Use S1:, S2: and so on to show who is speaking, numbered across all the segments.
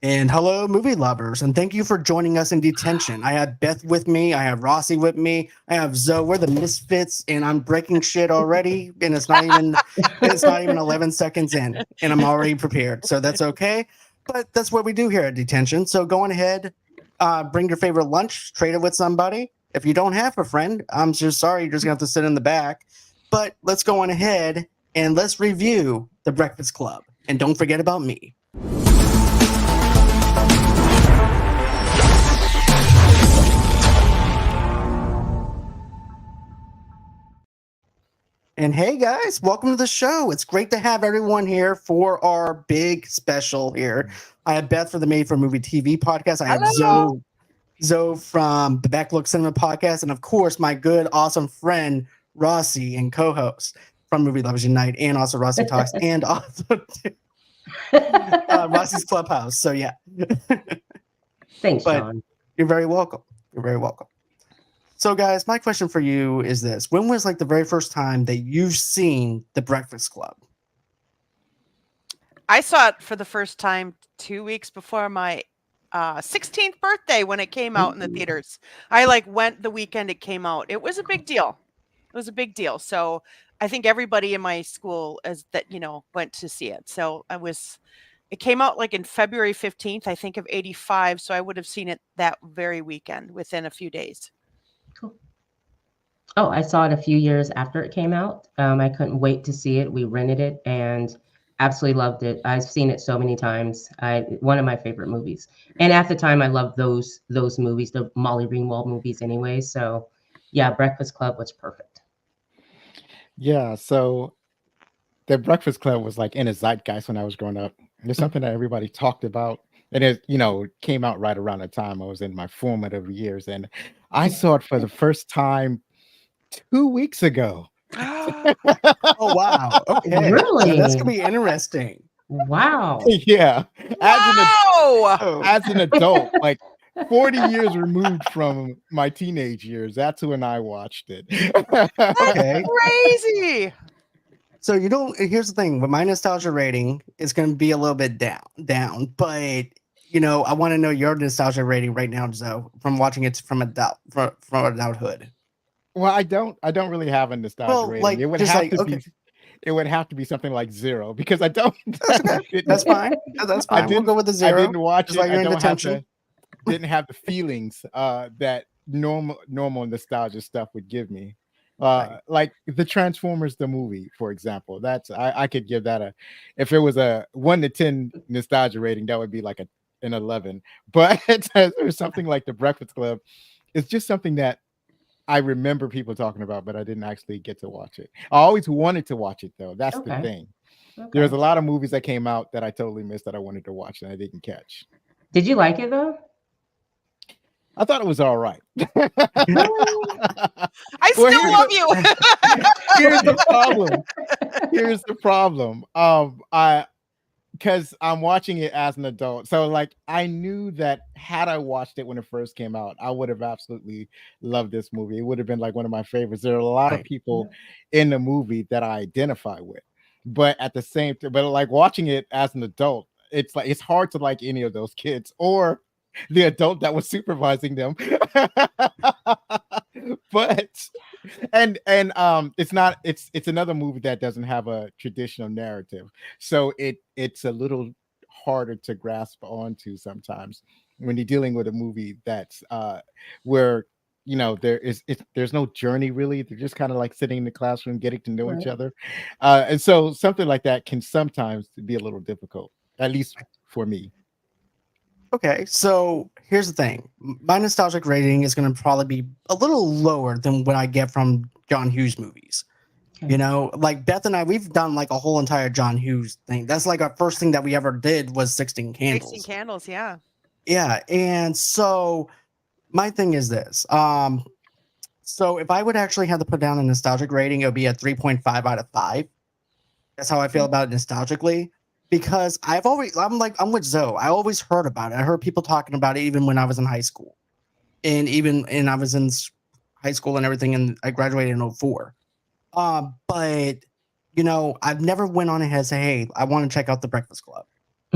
S1: And hello, movie lovers, and thank you for joining us in detention. I have Beth with me, I have Rossie with me, I have Zoe. We're the misfits, and I'm breaking shit already, and it's not even 11 seconds in, and I'm already prepared. So that's okay. But that's what we do here at detention. So go on ahead, bring your favorite lunch, trade it with somebody. If you don't have a friend, I'm just sorry, you're just gonna have to sit in the back. But let's go on ahead and let's review The Breakfast Club. And don't forget about me. And hey guys, welcome to the show. It's great to have everyone here for our big special here. I have Beth for the Made for Movie TV podcast. I have
S2: Hello.
S1: Zoe from the Backlook Cinema podcast, and of course my good, awesome friend Rossie and co-host from Movie Lovers Unite, and also Rossie Talks, and also Rossie's Clubhouse. So yeah,
S3: Thanks,
S1: but
S3: Sean.
S1: you're very welcome. You're very welcome. So, guys, my question for you is this: when was like the very first time that you've seen The Breakfast Club?
S2: I saw it for the first time 2 weeks before my 16th birthday when it came out in the theaters. I went the weekend it came out. It was a big deal. It was a big deal. So I think everybody in my school went to see it. So it came out in February 15th, I think of 85. So I would have seen it that very weekend within a few days.
S3: Cool. Oh, I saw it a few years after it came out. I couldn't wait to see it. We rented it and absolutely loved it. I've seen it so many times. One of my favorite movies. And at the time, I loved those movies, the Molly Ringwald movies, anyway. So, yeah, Breakfast Club was perfect.
S4: Yeah, so the Breakfast Club was like in a zeitgeist when I was growing up. It's something that everybody talked about. And it came out right around the time I was in my formative years. And I saw it for the first time 2 weeks ago.
S1: Oh wow! Okay,
S3: Really?
S1: so that's gonna be interesting.
S3: Wow.
S4: Yeah.
S2: Wow!
S4: As an adult, like 40 years removed from my teenage years, that's when I watched it.
S1: Okay,
S2: Crazy.
S1: so you don't. Here's the thing: with my nostalgia rating, it's gonna be a little bit down. But I want to know your nostalgia rating right now, Zoe, from watching it from adulthood.
S4: Well, I don't really have a nostalgia
S1: Well,
S4: rating.
S1: like
S4: It would
S1: just
S4: have
S1: like
S4: to
S1: okay,
S4: be it would have to be something like 0 because I don't
S1: that's okay.
S4: I didn't
S1: That's fine. That's
S4: I
S1: fine. We'll go
S4: didn't
S1: with the
S4: I
S1: 0.
S4: didn't watch
S1: Just
S4: it.
S1: like
S4: I
S1: you're in
S4: don't have
S1: detention.
S4: the didn't have the feelings that normal nostalgia stuff would give me.
S1: Right.
S4: Like the Transformers the movie, for example. I could give that a if it was a 1 to 10 nostalgia rating, that would be like an 11. But or something like the Breakfast Club, it's just something that I remember people talking about, but I didn't actually get to watch it. I always wanted to watch it though. That's the
S3: Okay.
S4: thing. There's
S3: Okay.
S4: a lot of movies that came out that I totally missed that I wanted to watch and I didn't catch.
S3: Did you like it, though?
S4: I thought it was all right.
S3: Really?
S2: I
S4: Well,
S2: still love you.
S4: here's the problem. Here's the problem. I because I'm watching it as an adult. So like I knew that had I watched it when it first came out, I would have absolutely loved this movie. It would have been like one of my favorites. There are a lot of
S1: Right.
S4: people in the movie that I identify with. But at the same time, but like watching it as an adult, it's like it's hard to like any of those kids or the adult that was supervising them. But it's another movie that doesn't have a traditional narrative, so it's a little harder to grasp onto sometimes when you're dealing with a movie that's where there's no journey really. They're just kind of like sitting in the classroom getting to know each
S3: Right.
S4: other, and so something like that can sometimes be a little difficult, at least for me.
S1: Okay, so here's the thing. My nostalgic rating is going to probably be a little lower than what I get from John Hughes movies.
S3: Okay.
S1: Like Beth and I, we've done like a whole entire John Hughes thing. That's like our first thing that we ever did was 16
S2: 16
S1: Candles.
S2: candles, yeah.
S1: Yeah, and so my thing is this. So if I would actually have to put down a nostalgic rating, it would be a 3.5 out of 5. That's how I feel about it nostalgically. Because I'm with Zoe. I always heard about it. I heard people talking about it even when I was in high school. And I was in high school and everything, and I graduated in '04. But I've never went on ahead and said, hey, I want to check out the Breakfast Club.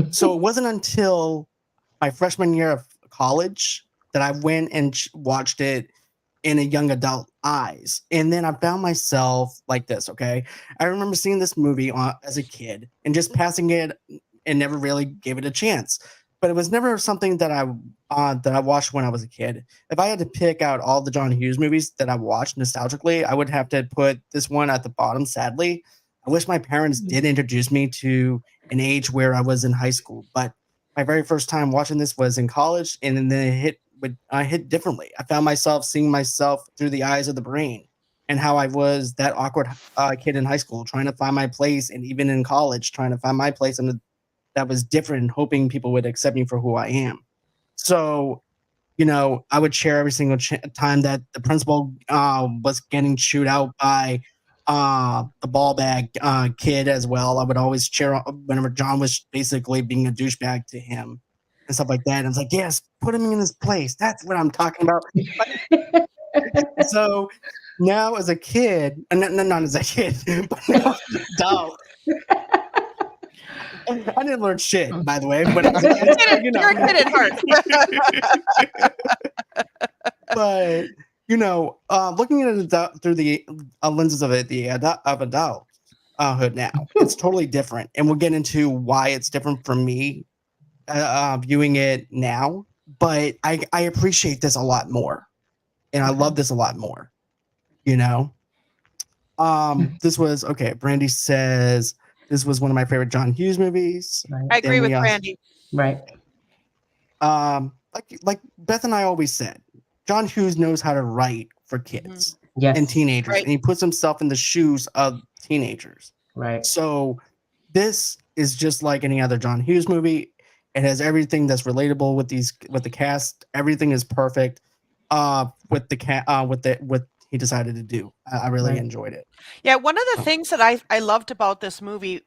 S1: So it wasn't until my freshman year of college that I went and watched it in a young adult eyes. And then I found myself like this, okay? I remember seeing this movie as a kid and just passing it and never really gave it a chance. But it was never something that I watched when I was a kid. If I had to pick out all the John Hughes movies that I watched nostalgically, I would have to put this one at the bottom, sadly. I wish my parents did introduce me to an age where I was in high school, but my very first time watching this was in college, and then I hit differently. I found myself seeing myself through the eyes of the brain, and how I was that awkward kid in high school trying to find my place, and even in college trying to find my place that was different, and hoping people would accept me for who I am. So, I would share every single time that the principal was getting chewed out by the ball bag kid as well. I would always cheer whenever John was basically being a douchebag to him and stuff like that. And it's like, yes, put him in his place. That's what I'm talking about. So now as a kid, not as a kid, but now as an adult, I didn't learn shit, by the way. When I was a kid,
S2: You're a kid at heart.
S1: But looking at it through the lenses of adulthood now, it's totally different, and we'll get into why it's different for me viewing it now. But I appreciate this a lot more, and I love this a lot more. This was okay. Brandy says this was one of my favorite John Hughes movies.
S3: Right.
S2: I agree with Brandy.
S3: Right.
S1: Like Beth and I always said, John Hughes knows how to write for kids
S3: Yes.
S1: and teenagers,
S2: Right.
S1: and he puts himself in the shoes of teenagers.
S3: Right.
S1: So this is just like any other John Hughes movie. It has everything that's relatable with the cast. Everything is perfect. With what he decided to do. I really enjoyed it.
S2: Yeah, one of the things that I loved about this movie,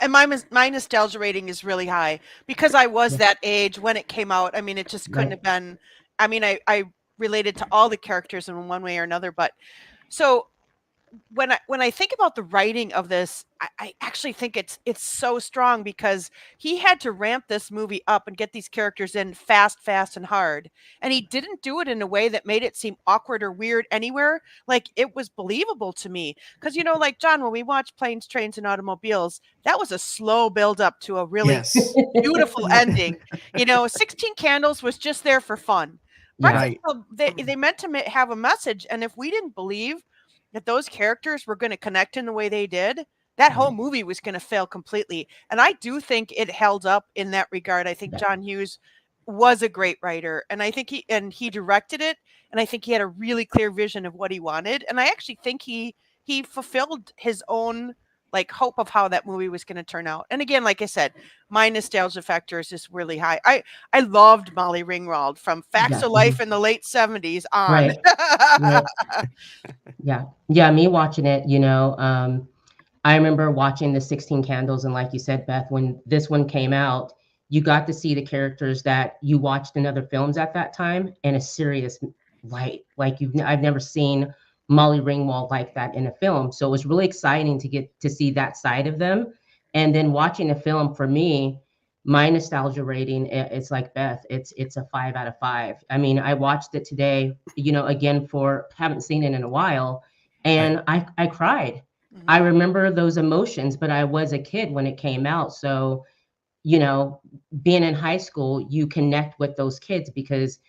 S2: and my nostalgia rating is really high because I was that age when it came out. I mean, it just couldn't have been. I mean, I related to all the characters in one way or another. But so when I think about the writing of this, I actually think it's so strong because he had to ramp this movie up and get these characters in fast, and hard. And he didn't do it in a way that made it seem awkward or weird anywhere. Like it was believable to me. Because like John, when we watched Planes, Trains, and Automobiles, that was a slow build up to a really beautiful ending. 16 Candles was just there for fun.
S1: Right.
S2: They meant to have a message, and if we didn't believe that those characters were going to connect in the way they did, that whole movie was going to fail completely. And I do think it held up in that regard. I think John Hughes was a great writer, and I think he directed it, and I think he had a really clear vision of what he wanted. And I actually think he fulfilled his own hope of how that movie was going to turn out. And again, like I said, my nostalgia factor is just really high. I loved Molly Ringwald from Facts of Life in the late 70s on.
S3: Right. Yeah. Me watching it, I remember watching the 16 Candles, and like you said, Beth, when this one came out, you got to see the characters that you watched in other films at that time in a serious light. I've never seen Molly Ringwald like that in a film. So it was really exciting to get to see that side of them. And then watching the film, for me, my nostalgia rating, it's like Beth, it's a 5 out of 5. I mean, I watched it today, again, haven't seen it in a while, and I cried.
S2: Mhm.
S3: I remember those emotions, but I was a kid when it came out. So, being in high school, you connect with those kids because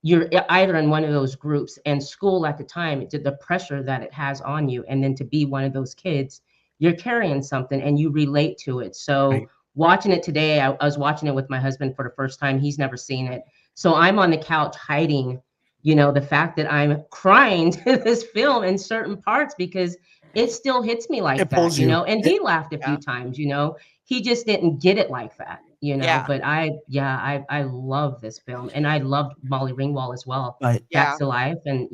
S3: you're either in one of those groups, and school at the time, the pressure that it has on you. And then to be one of those kids, you're carrying something and you relate to it. So watching it today, I was watching it with my husband for the first time. He's never seen it. So I'm on the couch hiding, the fact that I'm crying to this film in certain parts because it still hits me like that, and he laughed a few times, he just didn't get it like that, but I love this film, and I loved Molly Ringwald as well. Back to life, and,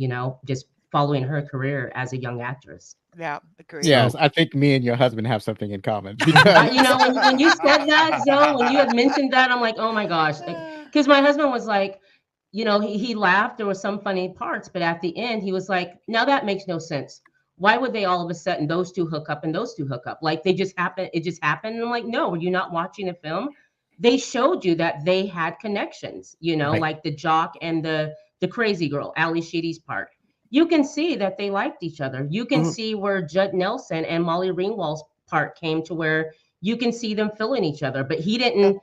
S3: just following her career as a young actress.
S2: Yeah, agreed.
S4: Yes, I think me and your husband have something in common. Because
S3: when you said that, Zoe, when you had mentioned that, I'm like, oh my gosh, because my husband was like, he laughed. There were some funny parts, but at the end, he was like, now that makes no sense. Why would they all of a sudden those two hook up and those two hook up? Like they just happen. It just happened. And I'm like, no, were you not watching a film? they showed you that they had connections,
S1: Right.
S3: like the jock and the crazy girl, Ali Sheedy's part. You can see that they liked each other. You can
S1: Mhm.
S3: see where Judd Nelson and Molly Ringwald's part came to where you can see them filling each other. But he didn't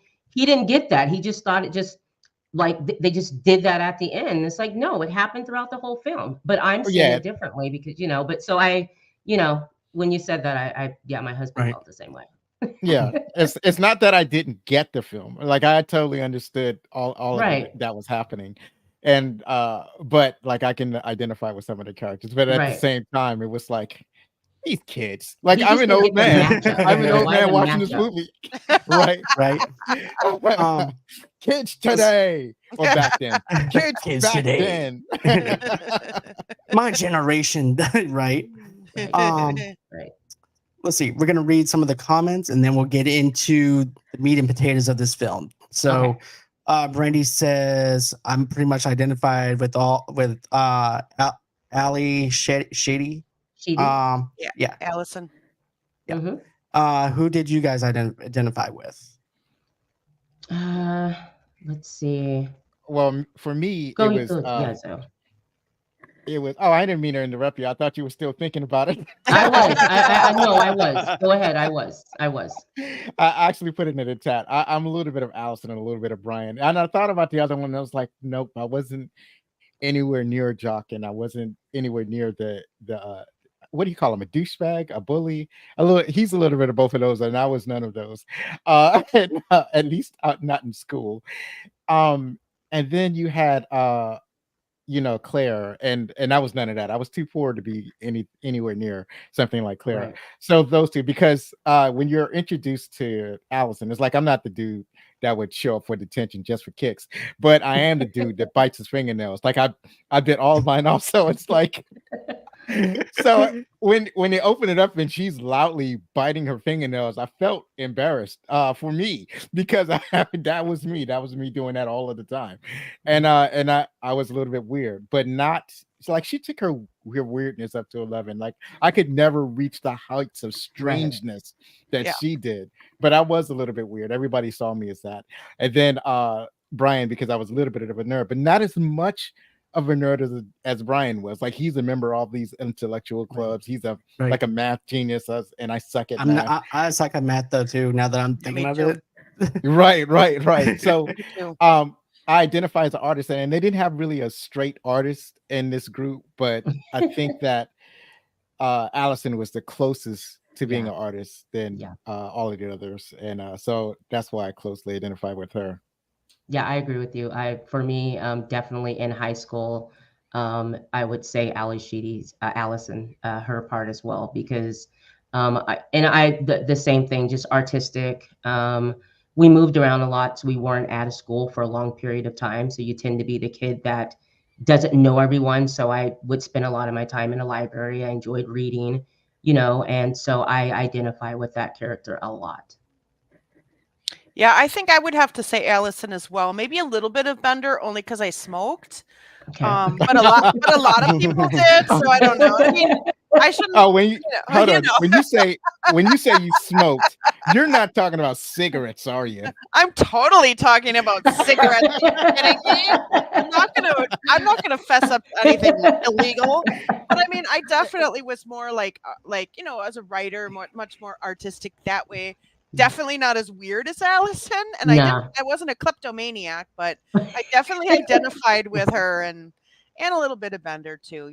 S3: get that. He just thought it just like they just did that at the end. It's like, no, it happened throughout the whole film. But I'm seeing
S4: Yeah,
S3: it differently because, but so when you said that, yeah, my husband
S1: Right.
S3: felt the same way.
S4: yeah. It's not that I didn't get the film. Like I totally understood all of it
S3: Right.
S4: that was happening. And but like I can identify with some of the characters, but at the
S3: Right.
S4: same time, it was like these kids. Like
S3: He
S4: I'm
S3: just
S4: an
S3: didn't
S4: old
S3: get the
S4: man.
S3: matchup.
S4: I'm an old
S3: Why
S4: man
S3: the
S4: watching this
S3: matchup?
S4: movie. Right.
S1: Right.
S4: Kids today or back then. Kids
S1: Kids
S4: back
S1: today.
S4: then.
S1: My generation. Right.
S3: Right.
S1: Um,
S3: Right.
S1: let's see. We're gonna read some of the comments, and then we'll get into the meat and potatoes of this film. So, Brandy says, "I'm pretty much identified with Ali Shady."
S3: Sheedy.
S1: Yeah.
S2: Allison.
S1: Yeah.
S3: Mhm.
S1: Who did you guys identify with?
S3: Let's see.
S4: Well, for me,
S3: Go,
S4: it was
S3: yeah, so
S4: I didn't mean to interrupt you. I thought you were still thinking about it.
S3: I was. I no, I was. Go ahead. I was.
S4: I actually put it in the chat. I'm a little bit of Allison and a little bit of Brian. And I thought about the other one and I was like, nope, I wasn't anywhere near Jock and I wasn't anywhere near the what do you call him? A douchebag, a bully, he's a little bit of both of those, and I was none of those. And, at least not in school. And then you had Claire, and I was none of that. I was too poor to be anywhere near something like Claire.
S3: Right.
S4: So those two, because when you're introduced to Allison, it's like I'm not the dude that would show up for detention just for kicks, but I am the dude that bites his fingernails. Like I bit all of mine off, so it's like. So when they open it up and she's loudly biting her fingernails, I felt embarrassed for me because that was me doing that all of the time, and I was a little bit weird, but not like she took her weirdness up to 11. Like I could never reach the heights of strangeness that
S2: Yeah.
S4: she did, but I was a little bit weird. Everybody saw me as that, and then Brian, because I was a little bit of a nerd, but not as much of a nerd as Brian was. Like he's a member of these intellectual clubs. He's like a math genius, and I suck at math.
S1: I suck at math though too. Now that I'm thinking of it.
S4: Right. So,
S2: Me too.
S4: I identify as an artist, and they didn't have really a straight artist in this group, but I think that Allison was the closest to being an artist than all of the others, and so that's why I closely identify with her.
S3: Yeah, I agree with you. For me, definitely in high school, I would say Ali Sheedy's Allison, her part as well, because the same thing, just artistic. We moved around a lot, so we weren't out of school for a long period of time. So you tend to be the kid that doesn't know everyone. So I would spend a lot of my time in a library. I enjoyed reading, and so I identify with that character a lot.
S2: Yeah, I think I would have to say Allison as well. Maybe a little bit of Bender, only because I smoked.
S3: Okay.
S2: But a lot of people did, so I don't know. I mean, I shouldn't.
S4: Oh, hold on.
S2: know.
S4: When you say you smoked, you're not talking about cigarettes, are you?
S2: I'm totally talking about cigarettes. Are you kidding me? I'm not gonna fess up to anything illegal. But I mean, I definitely was more like as a writer, much more artistic that way. Definitely not as weird as Allison, and I wasn't a kleptomaniac, but I definitely identified with her and a little bit of Bender too.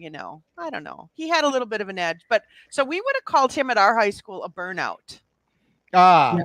S2: I don't know. He had a little bit of an edge, but so we would have called him at our high school a burnout. I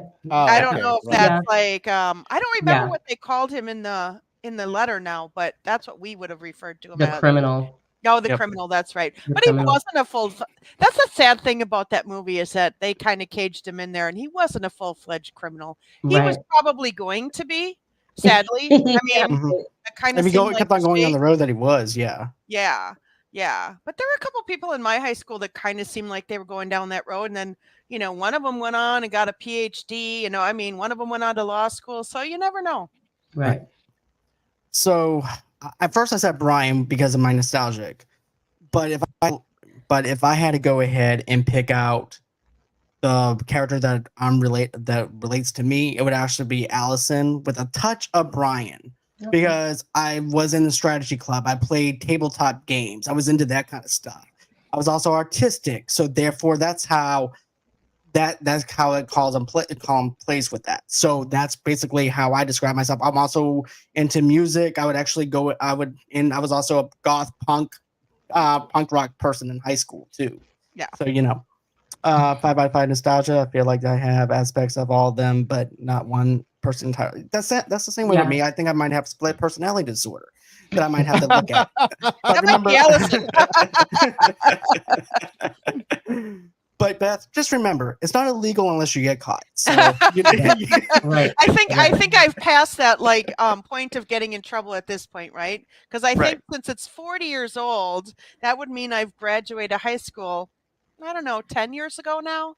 S2: don't know if that's like I don't remember what they called him in the letter now, but that's what we would have referred to him as.
S3: The criminal.
S2: Oh, the criminal. That's right. But he wasn't a full. That's the sad thing about that movie is that they kind of caged him in there, and he wasn't a full-fledged criminal. He was probably going to be. Sadly, I mean, that kind of
S1: kept on going on the road that he was. Yeah.
S2: But there were a couple people in my high school that kind of seemed like they were going down that road, and then one of them went on and got a PhD. One of them went on to law school, so you never know.
S3: Right.
S1: So at first I said Brian because of my nostalgic, but if I had to go ahead and pick out the character that relates to me, it would actually be Allison with a touch of Brian.
S3: Okay.
S1: Because I was in the strategy club. I played tabletop games. I was into that kind of stuff. I was also artistic. So therefore that's how it plays with that. So that's basically how I describe myself. I'm also into music. I was also a goth punk rock person in high school too.
S2: Yeah.
S1: So 5x5 nostalgia. I feel like I have aspects of all of them, but not one person entirely. That's it. That's the same way with me. I think I might have split personality disorder that I might have to look at. But
S2: That might be
S1: Allison. But Beth, just remember, it's not illegal unless you get caught. So
S3: Right.
S2: I think I've passed that point of getting in trouble at this point, right? Because I think since it's 40 years old, that would mean I've graduated high school, I don't know, 10 years ago now.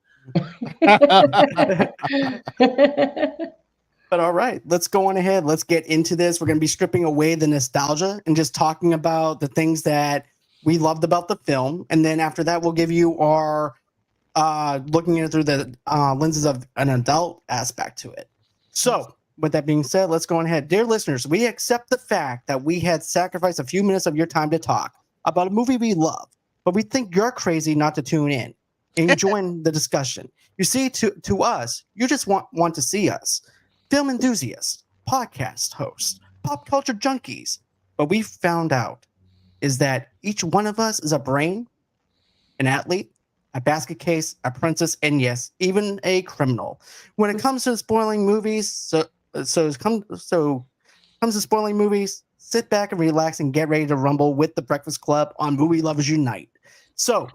S1: But all right, let's go on ahead. Let's get into this. We're going to be stripping away the nostalgia and just talking about the things that we loved about the film. And then after that, we'll give you our looking at it through the lenses of an adult aspect to it. So with that being said, let's go on ahead. Dear listeners, we accept the fact that we had sacrificed a few minutes of your time to talk about a movie we love, but we think you're crazy not to tune in and join the discussion. You see, to us, you just want to see us. Film enthusiasts, podcast hosts, pop culture junkies. But we found out is that each one of us is a brain, an athlete, a basket case, a princess, and yes, even a criminal. When it comes to spoiling movies, sit back and relax and get ready to rumble with the Breakfast Club on Movie Lovers Unite. So,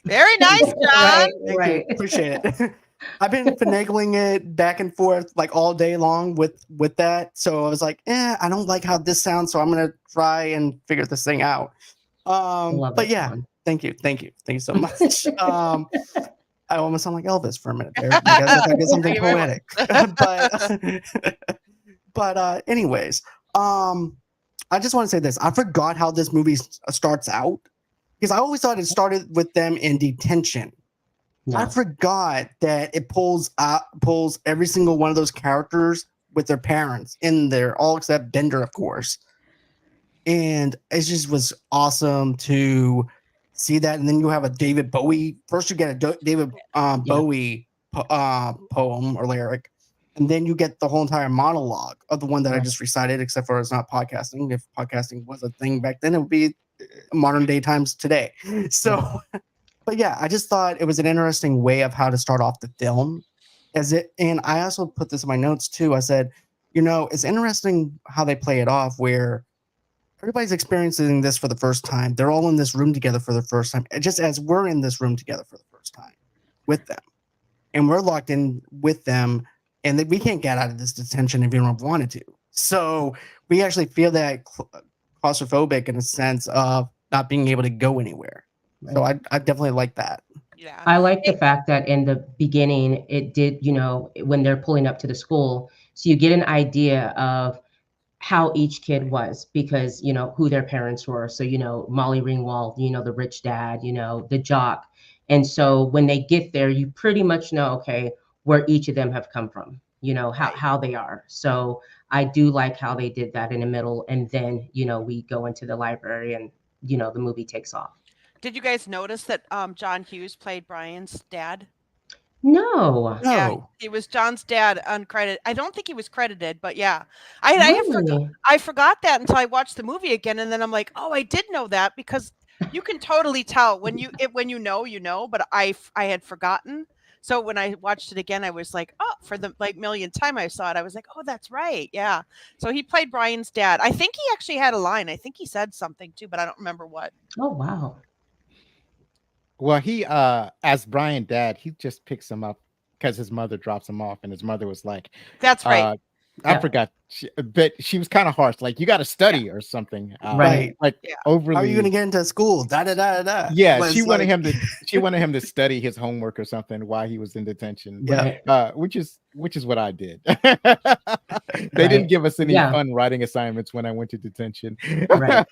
S2: very nice, John.
S1: Thank you. Appreciate it. I've been finagling it back and forth like all day long with that. So I was like, I don't like how this sounds, so I'm gonna try and figure this thing out. But yeah, John. Thank you so much. I almost sound like Elvis for a minute there. I guess I did something poetic. but anyways, I just want to say this. I forgot how this movie starts out because I always thought it started with them in detention. No. I forgot that it pulls every single one of those characters with their parents in there, all except Bender, of course. And it just was awesome to see that. And then you have a David Bowie. First, you get a David Bowie poem or lyric, and then you get the whole entire monologue of the one that I just recited. Except for it's not podcasting. If podcasting was a thing back then, it would be modern day times today. So. But yeah, I just thought it was an interesting way of how to start off the film. And I also put this in my notes too. I said, it's interesting how they play it off where everybody's experiencing this for the first time. They're all in this room together for the first time, just as we're in this room together for the first time with them. And we're locked in with them, and we can't get out of this detention if we don't wanted to. So we actually feel that claustrophobic in a sense of not being able to go anywhere. So I definitely like that.
S2: Yeah.
S3: I like the fact that in the beginning, it did, when they're pulling up to the school, so you get an idea of how each kid was because, who their parents were. So, Molly Ringwald, the rich dad, the jock. And so when they get there, you pretty much know, okay, where each of them have come from, how they are. So I do like how they did that in the middle. And then, we go into the library and, the movie takes off.
S2: Did you guys notice that John Hughes played Brian's dad?
S3: No.
S2: Yeah, he was John's dad uncredited. I don't think he was credited, but yeah. I forgot that until I watched the movie again, and then I'm like, oh, I did know that because you can totally tell when you know, but I had forgotten. So when I watched it again, I was like, oh, for the millionth time I saw it, I was like, oh, that's right. Yeah. So he played Brian's dad. I think he actually had a line. I think he said something too, but I don't remember what.
S3: Oh, wow.
S4: Well, he as Brian dad, he just picks him up because his mother drops him off, and his mother was like,
S2: "That's right."
S4: I forgot, but she was kind of harsh, like you got to study or something,
S1: right?
S4: Like overly.
S1: How are you going to get into school? Da da da da.
S4: Yeah, she wanted him to study his homework or something while he was in detention.
S1: Yeah,
S4: which is what I did. They didn't give us any fun writing assignments when I went to detention.
S1: Right.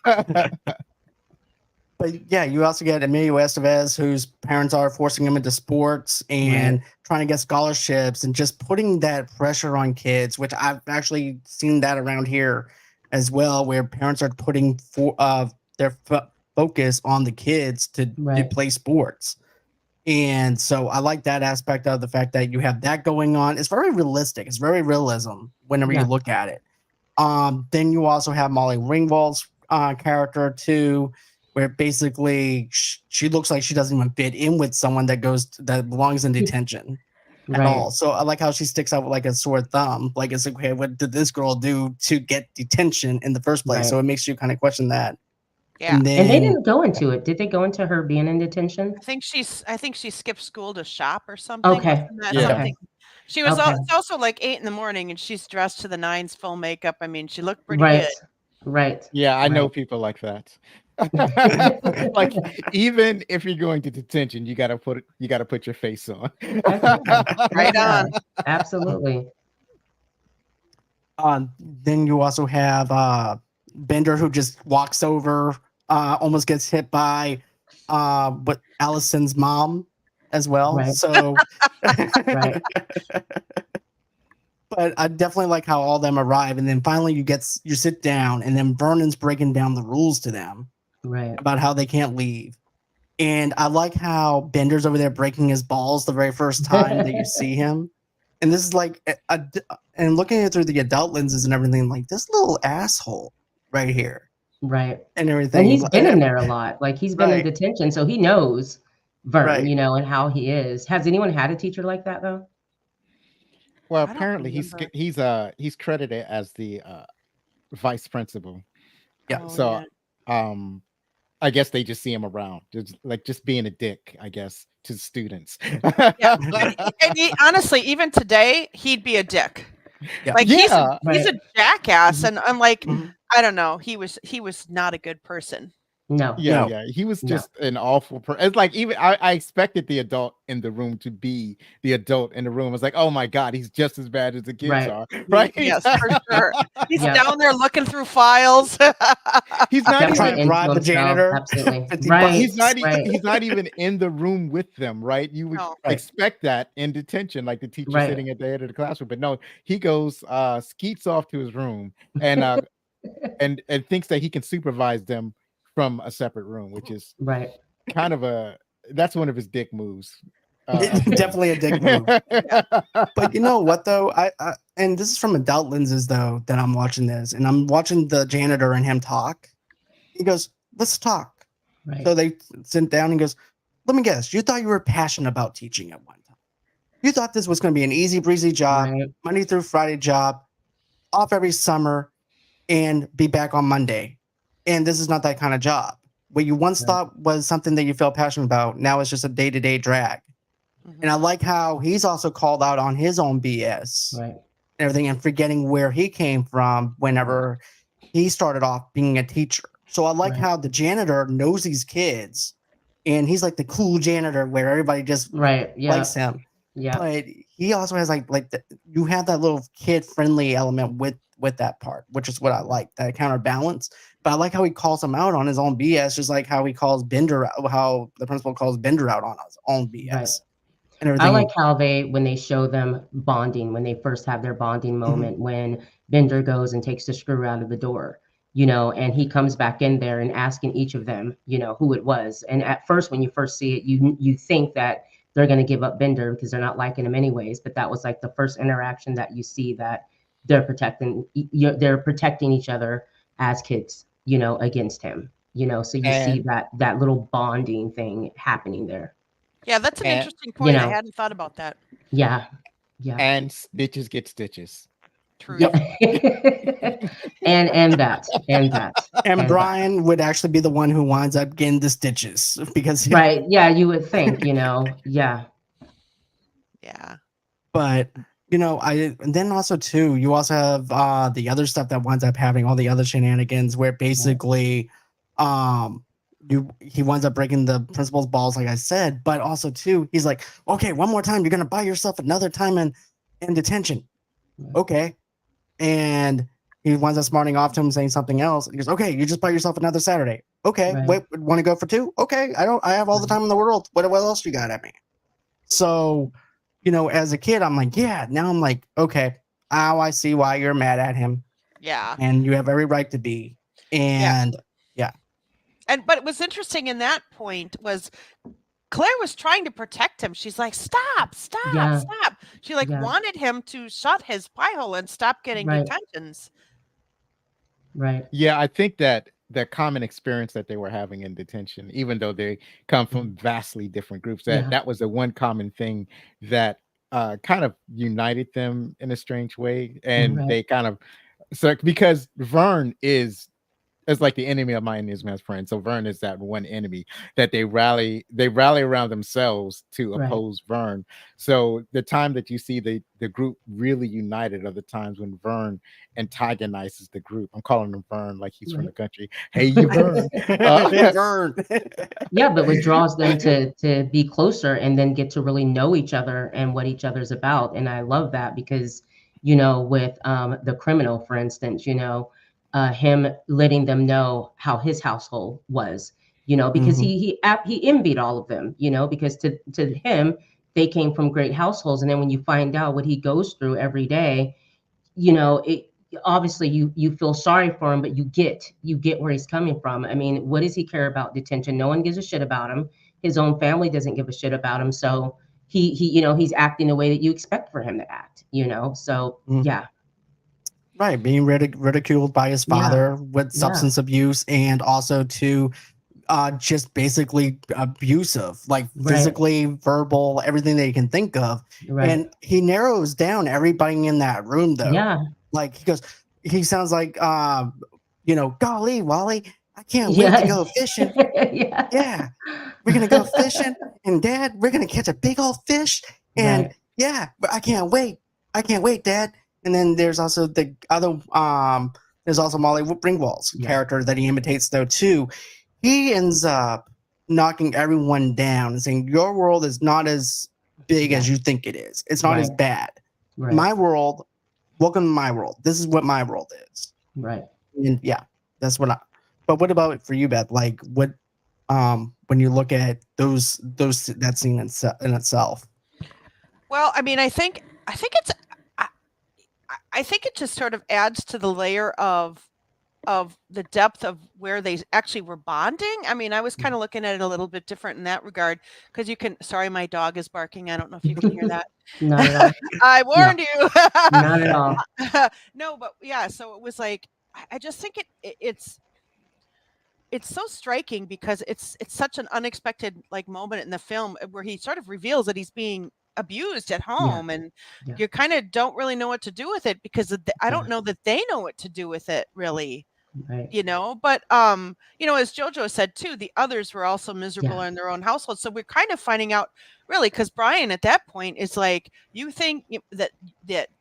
S1: But yeah, you also get Emilio Estevez, whose parents are forcing him into sports and trying to get scholarships and just putting that pressure on kids, which I've actually seen that around here as well, where parents are putting their focus on the kids to play sports. And so I like that aspect of the fact that you have that going on. It's very realistic. It's very realism whenever you look at it. Then you also have Molly Ringwald's character too, where basically she looks like she doesn't even fit in with someone that belongs in detention at all. So I like how she sticks out with like a sore thumb. Like, it's like, okay, what did this girl do to get detention in the first place? So it makes you kind of question that.
S2: Yeah.
S3: And they didn't go into it. Did they go into her being in detention?
S2: I think she skipped school to shop or something.
S3: Okay.
S2: Something. She was it's also like 8 a.m. and she's dressed to the nines, full makeup. I mean, she looked pretty good.
S3: Right.
S4: Yeah, I know people like that. Like, even if you're going to detention, you gotta put your face on.
S2: Right on.
S3: Absolutely.
S1: Then you also have Bender, who just walks over, almost gets hit by Allison's mom as well.
S3: Right.
S1: So but I definitely like how all of them arrive, and then finally you sit down, and then Vernon's breaking down the rules to them about how they can't leave. And I like how Bender's over there breaking his balls the very first time that you see him. And this is like, and looking at it through the adult lenses and everything, like, this little asshole right here.
S3: Right.
S1: And everything.
S3: And he's been in there a lot. Like, he's been in detention, so he knows Vern, and how he is. Has anyone had a teacher like that though?
S4: Well, apparently he's credited as the vice principal.
S1: Yeah.
S4: So I guess they just see him around, just being a dick, I guess, to students.
S2: Yeah. And honestly, even today, he'd be a dick. Yeah. Like, he's a jackass, and I'm like, I don't know. He was not a good person.
S3: No.
S4: Yeah. He was just an awful person. It's like, even I expected the adult in the room to be the adult in the room. I was like, oh my God, he's just as bad as the kids are. Right?
S2: Yes, for sure. He's down there looking through files.
S1: He's not even trying to bribe the janitor.
S3: Absolutely.
S4: He's not even in the room with them, right? You would expect that in detention, like the teacher sitting at the head of the classroom. But no, he goes, skeets off to his room and and thinks that he can supervise them from a separate room, which is kind of that's one of his dick moves.
S1: Definitely a dick move. But you know what though, I and this is from adult lenses though that I'm watching this, and I'm watching the janitor and him talk. He goes, let's talk. So they sit down and goes, let me guess, you thought you were passionate about teaching at one time. You thought this was going to be an easy breezy job, Monday through Friday job, off every summer, and be back on Monday. And this is not that kind of job. What you once thought was something that you felt passionate about, now it's just a day-to-day drag. And I like how he's also called out on his own BS and everything, and forgetting where he came from whenever he started off being a teacher. So I like how the janitor knows these kids, and he's like the cool janitor where everybody just likes him. Yeah. But he also has you have that little kid-friendly element with that part, which is what I like, that counterbalance. But I like how he calls him out on his own BS, just like how he calls Bender, how the principal calls Bender out on his own BS. And everything.
S3: I like how when they show them bonding, when they first have their bonding moment, when Bender goes and takes the screw out of the door, and he comes back in there and asking each of them, who it was. And at first, when you first see it, you think that they're going to give up Bender because they're not liking him anyways. But that was like the first interaction that you see that they're protecting each other as kids, against him, so you see that little bonding thing happening there.
S2: Yeah, that's an interesting point. I hadn't thought about that.
S3: Yeah.
S4: And stitches get stitches.
S2: True.
S1: Yep.
S3: And
S1: Brian would actually be the one who winds up getting the stitches because
S3: yeah, you would think, yeah.
S1: But and then also too, you also have the other stuff that winds up having all the other shenanigans where basically he winds up breaking the principal's balls, like I said, but also too, he's like, okay, one more time, you're gonna buy yourself another time in detention. Okay. And he winds up smarting off to him, saying something else. He goes, "Okay, you just buy yourself another Saturday. Okay,
S3: Right.
S1: wait, want to go for 2? Okay, I have all the time in the world. What else you got at me?" So, as a kid, I'm like, yeah. Now I'm like, okay, now I see why you're mad at him,
S2: Yeah.
S1: and you have every right to be. And yeah,
S2: But it was interesting in that point was Claire was trying to protect him. She's like, "Stop, stop,
S3: Yeah.
S2: stop." She like
S3: Yeah.
S2: wanted him to shut his pie hole and stop getting
S3: Right.
S2: detentions.
S3: Right.
S4: Yeah, I think that the common experience that they were having in detention, even though they come from vastly different groups,
S3: Yeah.
S4: that was the one common thing that kind of united them in a strange way, and
S3: Right.
S4: they kind of because Vern is like the enemy of my enemy is my friend. So Vern is that one enemy that they rally around themselves to
S3: Right.
S4: oppose Vern. So the time that you see the group really united are the times when Vern antagonizes the group. I'm calling him Vern like he's from the country. Hey, you Vern.
S1: Vern.
S3: Yeah, but what draws them to be closer and then get to really know each other and what each other's about. And I love that because, with the criminal, for instance, him letting them know how his household was, because
S1: Mhm.
S3: he envied all of them, because to him they came from great households, and then when you find out what he goes through every day, it obviously you feel sorry for him, but you get where he's coming from. I mean, what does he care about detention? No one gives a shit about him. His own family doesn't give a shit about him. So he's acting the way that you expect for him to act, so
S1: Mhm.
S3: yeah.
S1: Right, being ridiculed by his
S3: Yeah.
S1: father with
S3: Yeah.
S1: substance abuse, and also to just basically abusive, like
S3: Right.
S1: physically, verbal, everything that you can think of.
S3: Right.
S1: And he narrows down everybody in that room, though.
S3: Yeah.
S1: Like he sounds like, golly, Wally, I can't wait
S3: Yeah.
S1: to go fishing.
S3: Yeah.
S1: Yeah, we're gonna go fishing, and Dad, we're gonna catch a big old fish. And
S3: Right.
S1: yeah, but I can't wait. I can't wait, Dad. And then there's also the other there's also Molly Ringwald's
S3: Yeah.
S1: character that he imitates, though, too. He ends up knocking everyone down and saying, "Your world is not as big as
S3: Yeah.
S1: you think it is. It's not as
S3: Right.
S1: bad.
S3: Right.
S1: My world, welcome to my world. This is what my world is."
S3: Right.
S1: And yeah, that's what I. But what about for you, Beth? Like, what when you look at that scene in itself?
S2: Well, I mean, it's I think it just sort of adds to the layer of the depth of where they actually were bonding. I mean, I was kind of looking at it a little bit different in that regard because you can. Sorry, my dog is barking. I don't know if you can hear that.
S3: Not at all.
S2: I warned you.
S3: Not at all.
S2: No, but yeah. So it was like I just think it's so striking because it's such an unexpected like moment in the film where he sort of reveals that he's being abused at home, and
S3: Yeah.
S2: you kind of don't really know what to do with it because I don't know that they know what to do with it really.
S3: Right.
S2: But as Jojo said too, the others were also miserable
S3: Yeah.
S2: in their own household, so we're kind of finding out really because Brian at that point is like, you think that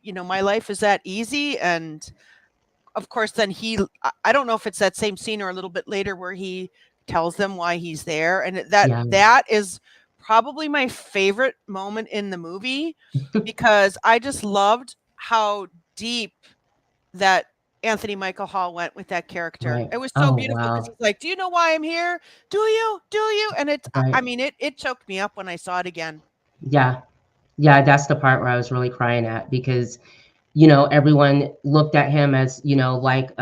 S2: my life is that easy? And of course then I don't know if it's that same scene or a little bit later where he tells them why he's there, and
S3: Yeah.
S2: that is probably my favorite moment in the movie because I just loved how deep that Anthony Michael Hall went with that character.
S3: Right.
S2: It was so
S3: Oh,
S2: beautiful because
S3: wow.
S2: he's like, "Do you know why I'm here? Do you? Do you?" And I
S3: Right.
S2: mean, it choked me up when I saw it again.
S3: Yeah. Yeah, that's the part where I was really crying at because, everyone looked at him as, like,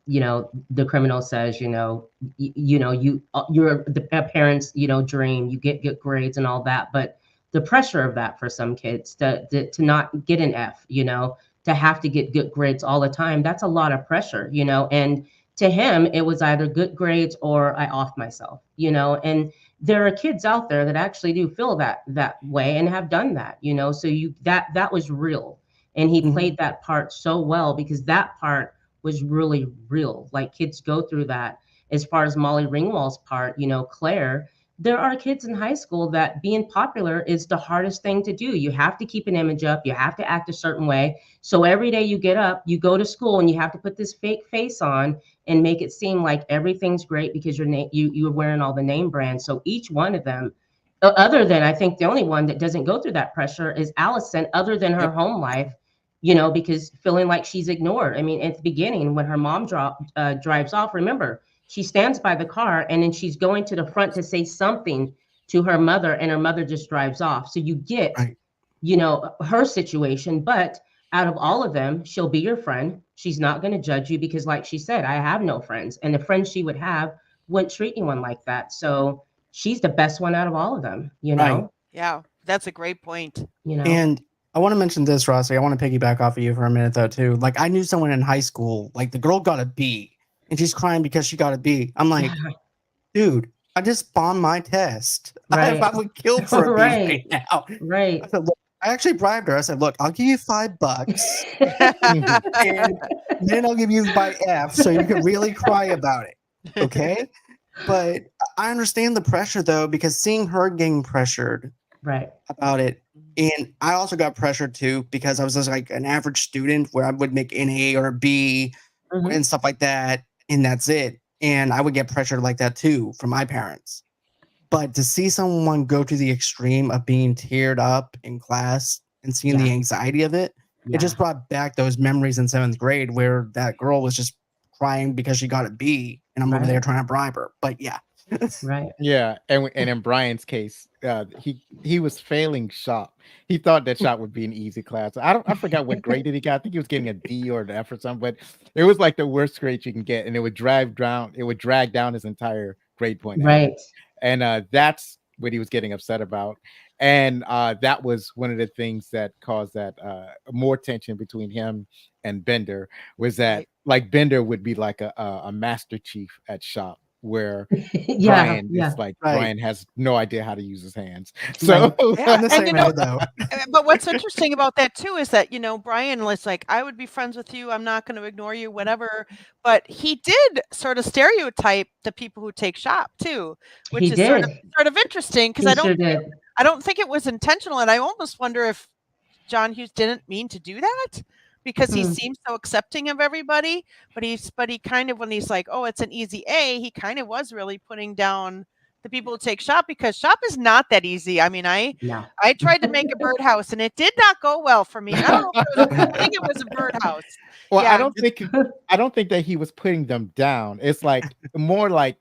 S3: the criminal says, you're the parents, dream, you get good grades and all that. But the pressure of that for some kids to not get an F, to have to get good grades all the time, that's a lot of pressure, and to him, it was either good grades or I off myself, and there are kids out there that actually do feel that way and have done that, so that was real. And he
S1: Mhm.
S3: played that part so well because that part was really real. Like kids go through that. As far as Molly Ringwald's part, Claire, there are kids in high school that being popular is the hardest thing to do. You have to keep an image up. You have to act a certain way. So every day you get up, you go to school and you have to put this fake face on and make it seem like everything's great because you're wearing all the name brands. So each one of them, other than I think the only one that doesn't go through that pressure is Allison, other than her
S1: Yep.
S3: home life. you know, because feeling like she's ignored. I mean, at the beginning, when her mom drives off, remember, she stands by the car and then she's going to the front to say something to her mother, and her mother just drives off. So you get,
S1: Right.
S3: you know, her situation, but out of all of them, she'll be your friend. She's not going to judge you because, like she said, I have no friends. And the friends she would have wouldn't treat anyone like that. So she's the best one out of all of them, you
S1: Right.
S3: know?
S2: Yeah, that's a great point.
S3: You know?
S1: And I want to mention this, Rossie. I want to piggyback off of you for a minute, though, too. Like, I knew someone in high school, like, the girl got a B, and she's crying because she got a B. I'm like, dude, I just bombed my test.
S3: Right.
S1: I would kill for a B right now.
S3: Right.
S1: I said, look, I actually bribed her. I said, look, I'll give you $5, and then I'll give you my F so you can really cry about it. Okay? But I understand the pressure, though, because seeing her getting pressured
S3: Right.
S1: about it, and I also got pressured too because I was just like an average student where I would make an A or a B and stuff like that, and that's it. And I would get pressured like that too from my parents. But to see someone go to the extreme of being teared up in class and seeing the anxiety of it, it just brought back those memories in 7th grade where that girl was just crying because she got a B, and I'm over there trying to bribe her. But yeah.
S3: Right.
S4: Yeah, and in Brian's case, he was failing shop. He thought that shop would be an easy class. I forgot what grade did he get. I think he was getting a D or an F or something, but it was like the worst grade you can get, and it would drag down his entire grade point.
S3: Right.
S4: And that's what he was getting upset about. And that was one of the things that caused that more tension between him and Bender, was that like Bender would be like a master chief at shop, where Brian is like Brian has no idea how to use his hands. So
S1: I'm the same way, though.
S2: But what's interesting about that too is that, you know, Brian was like, I would be friends with you, I'm not going to ignore you, whatever. But he did sort of stereotype the people who take shop too, which is sort of interesting, because I don't think it was intentional, and I almost wonder if John Hughes didn't mean to do that, because he seems so accepting of everybody, but he kind of, when he's like, oh, it's an easy A, he kind of was really putting down the people who take shop, because shop is not that easy. I mean, I tried to make a birdhouse and it did not go well for me. I don't know if I think it was a birdhouse.
S4: Well, I don't think that he was putting them down. It's like more like,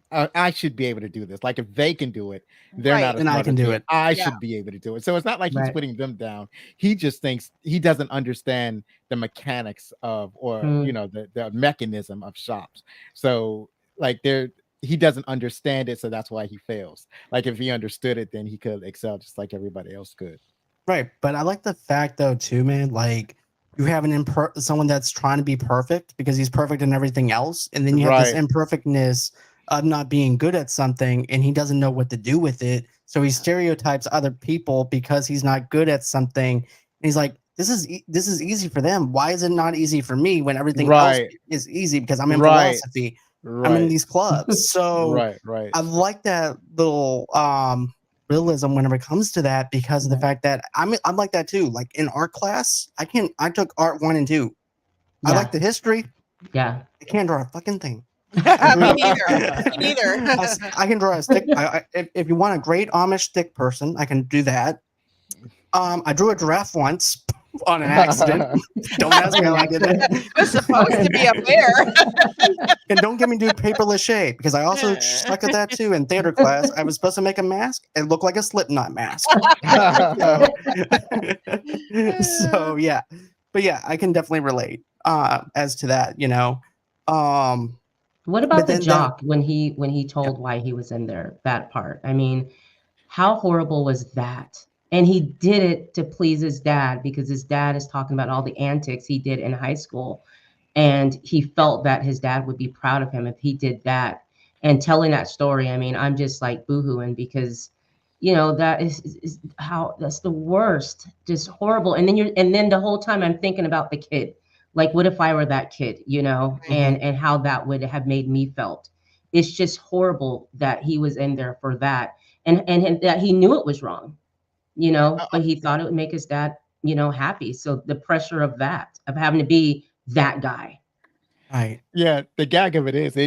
S4: I should be able to do this. Like, if they can do it, they're not as
S1: and I can do it.
S4: I should be able to do it. So it's not like he's putting them down. He just thinks he doesn't understand the mechanics of, or you know, the mechanism of shops. So like he doesn't understand it, so that's why he fails. Like, if he understood it, then he could excel just like everybody else could.
S1: Right, but I like the fact though too, man. Like, you have someone that's trying to be perfect because he's perfect in everything else, and then you have this imperfectness of not being good at something, and he doesn't know what to do with it. So he stereotypes other people because he's not good at something. And he's like, this is easy for them. Why is it not easy for me when everything else is easy? Because I'm in philosophy. I'm in these clubs. So I like that little realism whenever it comes to that, because of the fact that I'm like that too. Like, in art class, I took art 1 and 2. I like the history.
S3: Yeah.
S1: I can't draw a fucking thing.
S2: Me neither.
S1: I can draw a stick. If you want a great Amish stick person, I can do that. I drew a giraffe once on an accident. Don't ask me how I did it.
S2: It was supposed to be a bear.
S1: And don't get me do paper mache, because I also stuck at that too in theater class. I was supposed to make a mask. It looked like a Slipknot mask. So yeah, but yeah, I can definitely relate as to that. You know.
S3: What about the jock when he told why he was in there? That part. I mean, how horrible was that? And he did it to please his dad, because his dad is talking about all the antics he did in high school. And he felt that his dad would be proud of him if he did that. And telling that story, I mean, I'm just like boohooing, because, you know, that is how, that's the worst, just horrible. And then the whole time I'm thinking about the kid. Like, what if I were that kid, you know, and how that would have made me felt. It's just horrible that he was in there for that, and that he knew it was wrong, you know, but he thought it would make his dad, you know, happy. So the pressure of that, of having to be that guy.
S1: Right.
S4: Yeah, the gag of it is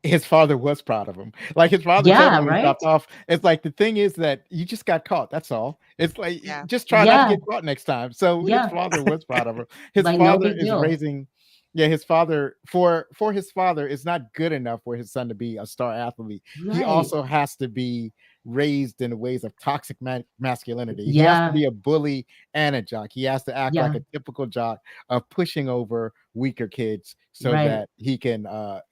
S4: his father was proud of him. Like his father said
S3: Yeah,
S4: when he
S3: right?
S4: dropped off, it's like the thing is that you just got caught. That's all. It's like
S2: Yeah.
S4: just try not to
S3: Yeah,
S4: get caught next time. So his
S3: yeah.
S4: father was proud of him. His
S3: Like, no
S4: father
S3: big
S4: is
S3: deal.
S4: raising, yeah, his father for his father it's not good enough for his son to be a star athlete. He
S3: Right.
S4: also has to be raised in ways of toxic masculinity. He has to
S3: Yeah,
S4: be a bully and a jock. He has to act like
S3: yeah,
S4: a typical jock of pushing over weaker kids
S3: right,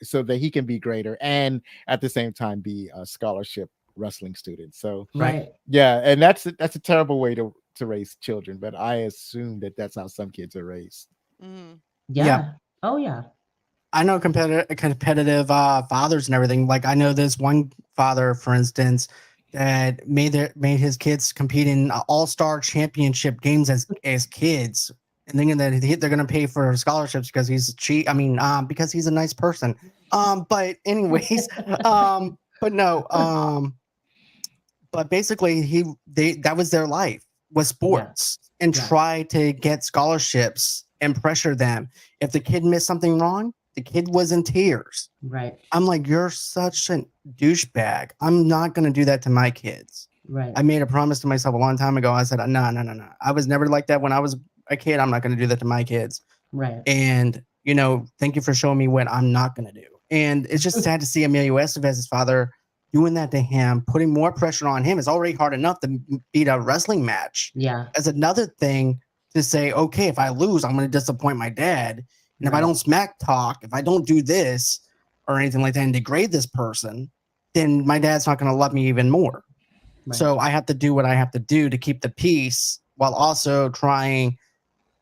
S4: so that he can be greater and at the same time be a scholarship wrestling student. So
S1: Right.
S3: right.
S4: yeah, and that's a terrible way to raise children, but I assume that that's how some kids are raised.
S2: Mhm.
S1: Yeah.
S3: Yeah. Oh, yeah.
S1: I know competitive fathers and everything. Like I know this one father, for instance, that made his kids compete in all-star championship games as kids, and thinking that they're going to pay for scholarships because he's cheap. I mean, because he's a nice person. But anyways, but no, but basically that was their life was
S3: Yeah,
S1: sports and
S3: yeah,
S1: try to get scholarships and pressure them. If the kid missed something wrong, the kid was in tears.
S3: right,
S1: I'm like, you're such a douchebag. I'm not going to do that to my kids.
S3: right,
S1: I made a promise to myself a long time ago. I said, no, no, no, no. I was never like that when I was a kid. I'm not going to do that to my kids.
S3: right.
S1: And, thank you for showing me what I'm not going to do. And it's just sad to see Emilio Estevez's father doing that to him, putting more pressure on him. It's already hard enough to beat a wrestling match.
S3: Yeah,
S1: As another thing to say, okay, if I lose, I'm going to disappoint my dad. And if I
S3: right,
S1: don't smack talk, if I don't do this or anything like that and degrade this person, then my dad's not going to love me even more.
S3: right,
S1: So I have to do what I have to do to keep the peace while also trying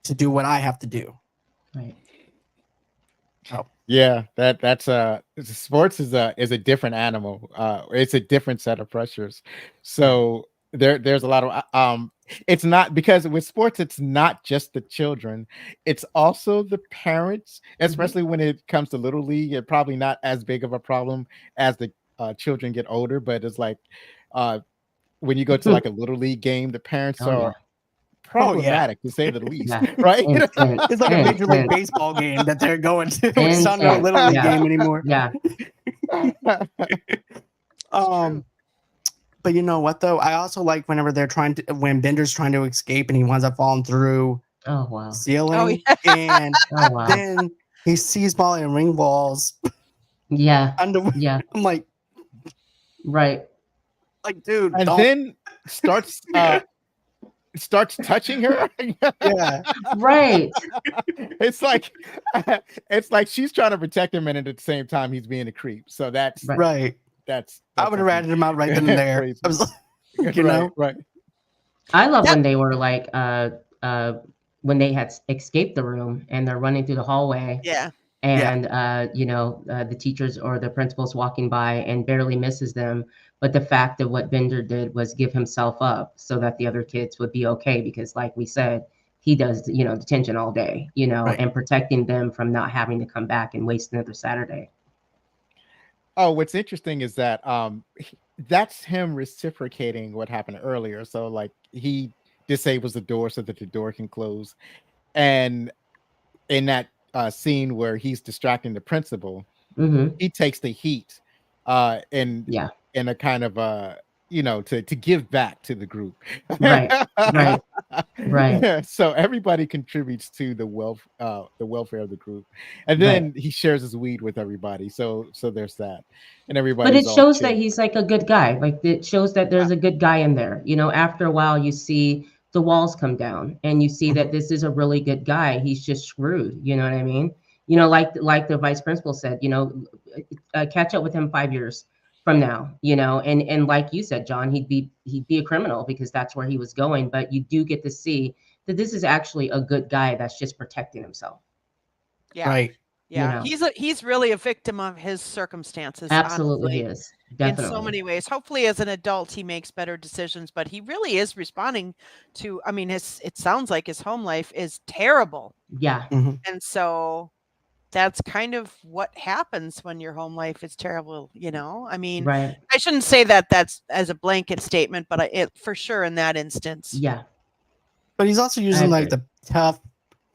S1: to do what I have to do.
S3: right.
S4: Yeah, that's sports is a different animal. It's a different set of pressures. So there's a lot of it's not because with sports it's not just the children, it's also the parents, especially when it comes to little league. It's probably not as big of a problem as the children get older, but it's like when you go to like a little league game, the parents
S3: Oh, yeah,
S4: are problematic to say the least,
S3: yeah.
S4: right?
S3: Intense,
S1: It's like a Major League
S3: intense,
S1: Baseball game that they're going to. It's not a
S3: intense.
S1: Little League
S3: Yeah,
S1: game anymore.
S3: yeah.
S1: Um, but you know what though? I also like whenever when Bender's trying to escape and he winds up falling through
S3: Oh,
S1: the
S3: wow.
S1: ceiling,
S2: yeah.
S1: and
S3: Oh, wow.
S1: then he sees Molly and ring walls
S3: Yeah,
S1: under.
S3: yeah,
S1: I'm like,
S3: right.
S1: dude,
S4: And
S1: don't.
S4: then starts touching her.
S1: Yeah,
S3: Right.
S4: It's like she's trying to protect him, and at the same time he's being a creep. So that's
S3: Right.
S1: right.
S4: that's
S1: I would have ratted him out right then and there.
S4: crazy.
S1: I was like,
S4: right.
S3: I love
S2: That-
S3: when they were like, when they had escaped the room and they're running through the hallway,
S2: Yeah.
S3: and the teachers or the principal's walking by and barely misses them. But the fact that what Bender did was give himself up so that the other kids would be okay, because like we said, he does, detention all day,
S1: Right.
S3: and protecting them from not having to come back and waste another Saturday.
S4: Oh, what's interesting is that that's him reciprocating what happened earlier. So like he disables the door so that the door can close, and in that scene where he's distracting the principal,
S3: Mm-hmm.
S4: he takes the heat in
S3: Yeah.
S4: a kind of to give back to the group.
S3: Right. Right. Right.
S4: So everybody contributes to the welfare of the group, and then he shares his weed with everybody. So there's that, and everybody.
S3: But it shows that he's like a good guy. Like it shows that there's a good guy in there. After a while, you see the walls come down, and you see that this is a really good guy. He's just screwed. You know what I mean? Like the vice principal said. Catch up with him 5 years from now. And like you said, John, he'd be a criminal because that's where he was going. But you do get to see that this is actually a good guy that's just protecting himself.
S2: Yeah.
S1: right.
S2: Yeah. He's really a victim of his circumstances.
S3: Absolutely, he
S2: honestly,
S3: is. Definitely.
S2: in so many ways. Hopefully, as an adult, he makes better decisions. But he really is responding to. I mean, it sounds like his home life is terrible,
S3: Yeah.
S1: Mhm.
S2: and so that's kind of what happens when your home life is terrible. I mean,
S3: Right.
S2: I shouldn't say that that's as a blanket statement, but it for sure in that instance.
S3: Yeah.
S1: But he's also using like
S3: agree.
S1: the tough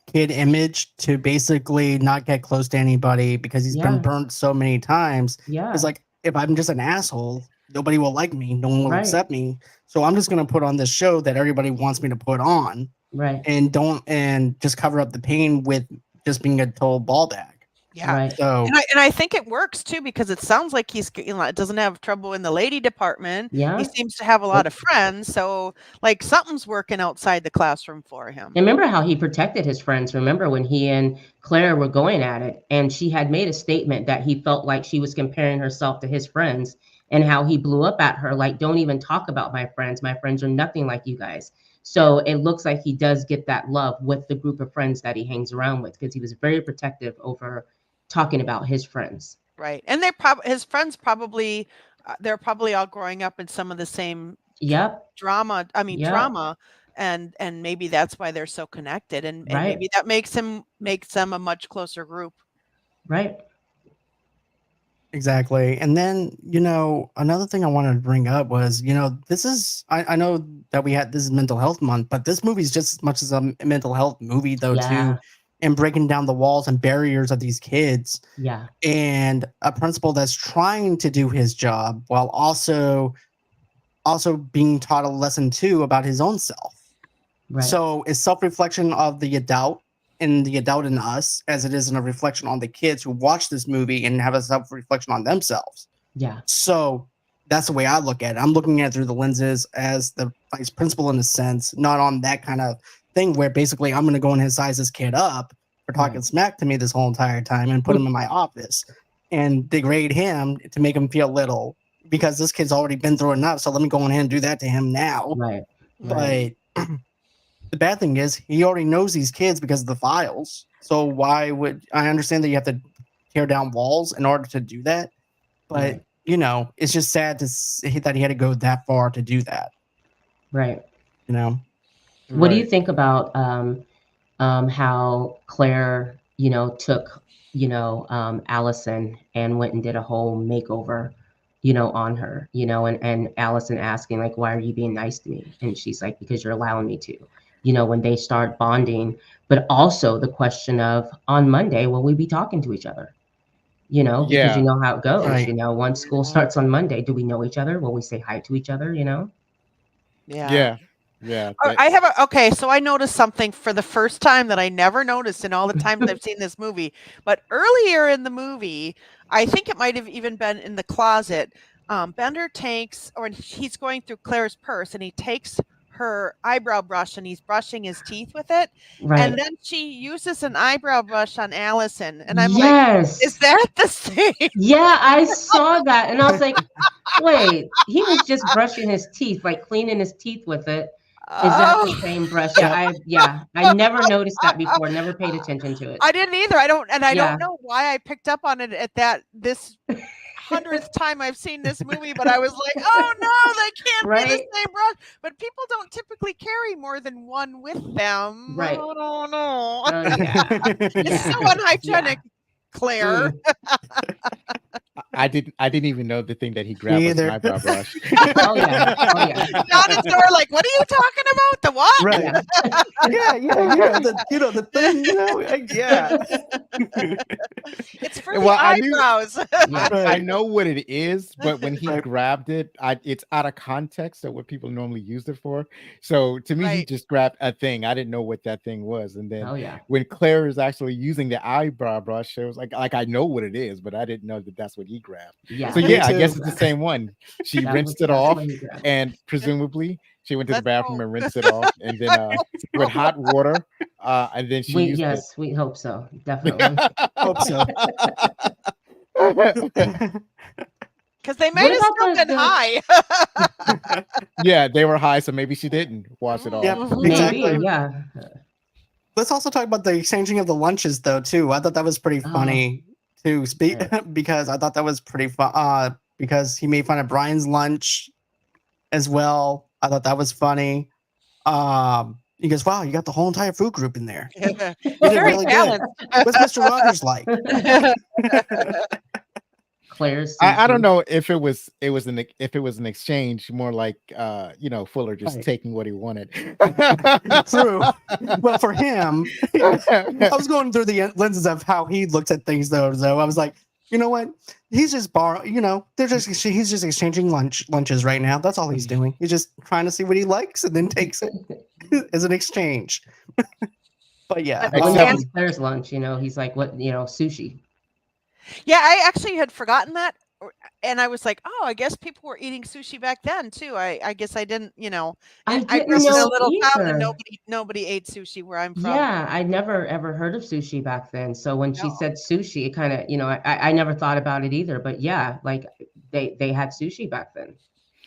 S1: kid image to basically not get close to anybody because he's been
S3: Yeah.
S1: burnt so many times.
S3: Yeah.
S1: It's like, if I'm just an asshole, nobody will like me, no one will
S3: Right.
S1: accept me. So I'm just gonna put on this show that everybody wants me to put on,
S3: Right.
S1: and just cover up the pain with just being a total ball bag.
S2: Yeah.
S3: Right.
S1: So
S2: And I think it works too because it sounds like he's doesn't have trouble in the lady department.
S3: Yeah.
S2: He seems to have a lot of friends, so like something's working outside the classroom for him.
S3: And remember how he protected his friends. Remember when he and Claire were going at it, and she had made a statement that he felt like she was comparing herself to his friends, and how he blew up at her like, don't even talk about my friends. My friends are nothing like you guys. So it looks like he does get that love with the group of friends that he hangs around with, because he was very protective over talking about his friends.
S2: Right. And his friends probably they're probably all growing up in some of the same
S3: Yep.
S2: trauma,
S3: Yep.
S2: trauma, and maybe that's why they're so connected, and
S3: Right.
S2: maybe that makes them a much closer group.
S3: Right.
S1: exactly. And then, another thing I wanted to bring up was, this is, I know that this is mental health month, but this movie is just as much as a mental health movie though,
S3: Yeah.
S1: too, and breaking down the walls and barriers of these kids,
S3: Yeah.
S1: and a principal that's trying to do his job while also being taught a lesson too about his own self.
S3: Right.
S1: So it's self-reflection of the adult and the adult in us, as it is in a reflection on the kids who watch this movie and have a self-reflection on themselves.
S3: Yeah.
S1: So that's the way I look at it. I'm looking at it through the lenses as the vice principal in a sense, not on that kind of thing where basically I'm going to go and size this kid up for talking
S3: Right.
S1: smack to me this whole entire time and put him in my office and degrade him to make him feel little, because this kid's already been through enough. So let me go ahead and do that to him now.
S3: Right. Right.
S1: But the bad thing is he already knows these kids because of the files. So why would I understand that you have to tear down walls in order to do that? But
S3: Right.
S1: it's just sad to see that he had to go that far to do that.
S3: Right. What do you
S4: Right.
S3: think about how Claire, took, Allison and went and did a whole makeover, on her, and Allison asking like, why are you being nice to me? And she's like, because you're allowing me to, when they start bonding, but also the question of, on Monday, will we be talking to each other? Because
S4: Yeah.
S3: you know how it goes,
S1: Right.
S3: once school starts on Monday, do we know each other? Will we say hi to each other,
S2: Yeah.
S4: Yeah. Yeah.
S2: Okay, so I noticed something for the first time that I never noticed in all the times I've seen this movie. But earlier in the movie, I think it might have even been in the closet. Bender he's going through Claire's purse, and he takes her eyebrow brush and he's brushing his teeth with it.
S3: Right.
S2: And then she uses an eyebrow brush on Allison. And I'm like,
S3: Yes.
S2: is that the same?
S3: Yeah, I saw that and I was like, wait, he was just brushing his teeth, like cleaning his teeth with it. Is that the same brush? Yeah, I never noticed that before, never paid attention to it.
S2: I didn't either. I don't
S3: Yeah.
S2: know why I picked up on it at this 100th time I've seen this movie, but I was like, oh no, they can't be the
S3: Right?
S2: same brush. But people don't typically carry more than one with them.
S3: Right.
S2: I don't know.
S3: Oh, yeah.
S2: It's so
S3: Yeah.
S2: unhygienic, Claire.
S4: I didn't even know the thing that he
S1: Me
S4: grabbed was an
S1: either.
S4: eyebrow brush.
S3: Oh yeah. Oh yeah.
S2: Down at the door, like, what are you talking about? The what?
S1: Right.
S3: Yeah.
S1: Yeah. The thing, yeah.
S2: It's for the
S4: Well, I knew-
S2: eyebrows.
S3: Yeah.
S4: I know what it is, but when he
S1: Right.
S4: grabbed it, it's out of context of what people normally use it for. So to me, he
S2: Right.
S4: just grabbed a thing. I didn't know what that thing was. And then
S3: Oh yeah.
S4: when Claire is actually using the eyebrow brush, it was like I know what it is, but I didn't know that that's what he grabbed.
S3: Yeah.
S4: So
S1: Me
S4: yeah, I
S1: too.
S4: guess it's the same one. She
S3: That
S4: rinsed
S3: was-
S4: it
S3: that's
S4: off,
S3: what he grabbed.
S4: and presumably she went to the
S2: Let's
S4: bathroom
S2: hope.
S4: and rinsed it off, and then with hot water, and then she used
S3: Yes, we hope so. Definitely.
S1: Hope so.
S4: it.
S2: Because they
S3: What
S2: made us
S3: about
S2: feel
S3: the-
S2: good high.
S4: Yeah, they were high, so maybe she didn't wash it off.
S1: Yep.
S2: Mhm.
S3: Maybe.
S1: Exactly.
S3: Yeah.
S1: Let's also talk about the exchanging of the lunches, though, too. I thought that was pretty
S3: Oh.
S1: funny to speak because I thought that was pretty fun. Because he made fun of Brian's lunch as well. I thought that was funny. He goes, "Wow, you got the whole entire food group in there. You did
S2: Very
S1: really good.
S2: balanced.
S1: What's Mr. Rogers like?"
S3: Claire's
S4: I don't
S3: sushi.
S4: know if it was an exchange, more like Fuller just
S1: Right.
S4: taking what he wanted.
S1: True. Well, for him, I was going through the lenses of how he looks at things, though. So I was like, you know what? He's just he's just exchanging lunches right now. That's all he's doing. He's just trying to see what he likes and then takes it as an exchange. But yeah,
S2: But
S3: When
S4: Except-
S3: that was Claire's lunch, he's like, what, sushi.
S2: Yeah, I actually had forgotten that, and I was like, "Oh, I guess people were eating sushi back then too." I guess I didn't,
S3: I
S2: I
S3: didn't
S2: grew up in a
S3: know
S2: little town and
S3: either.
S2: nobody ate sushi where I'm from.
S3: Yeah, I'd never ever heard of sushi back then. So when she
S2: No.
S3: said sushi, it kind of, I never thought about it either. But yeah, like they had sushi back then.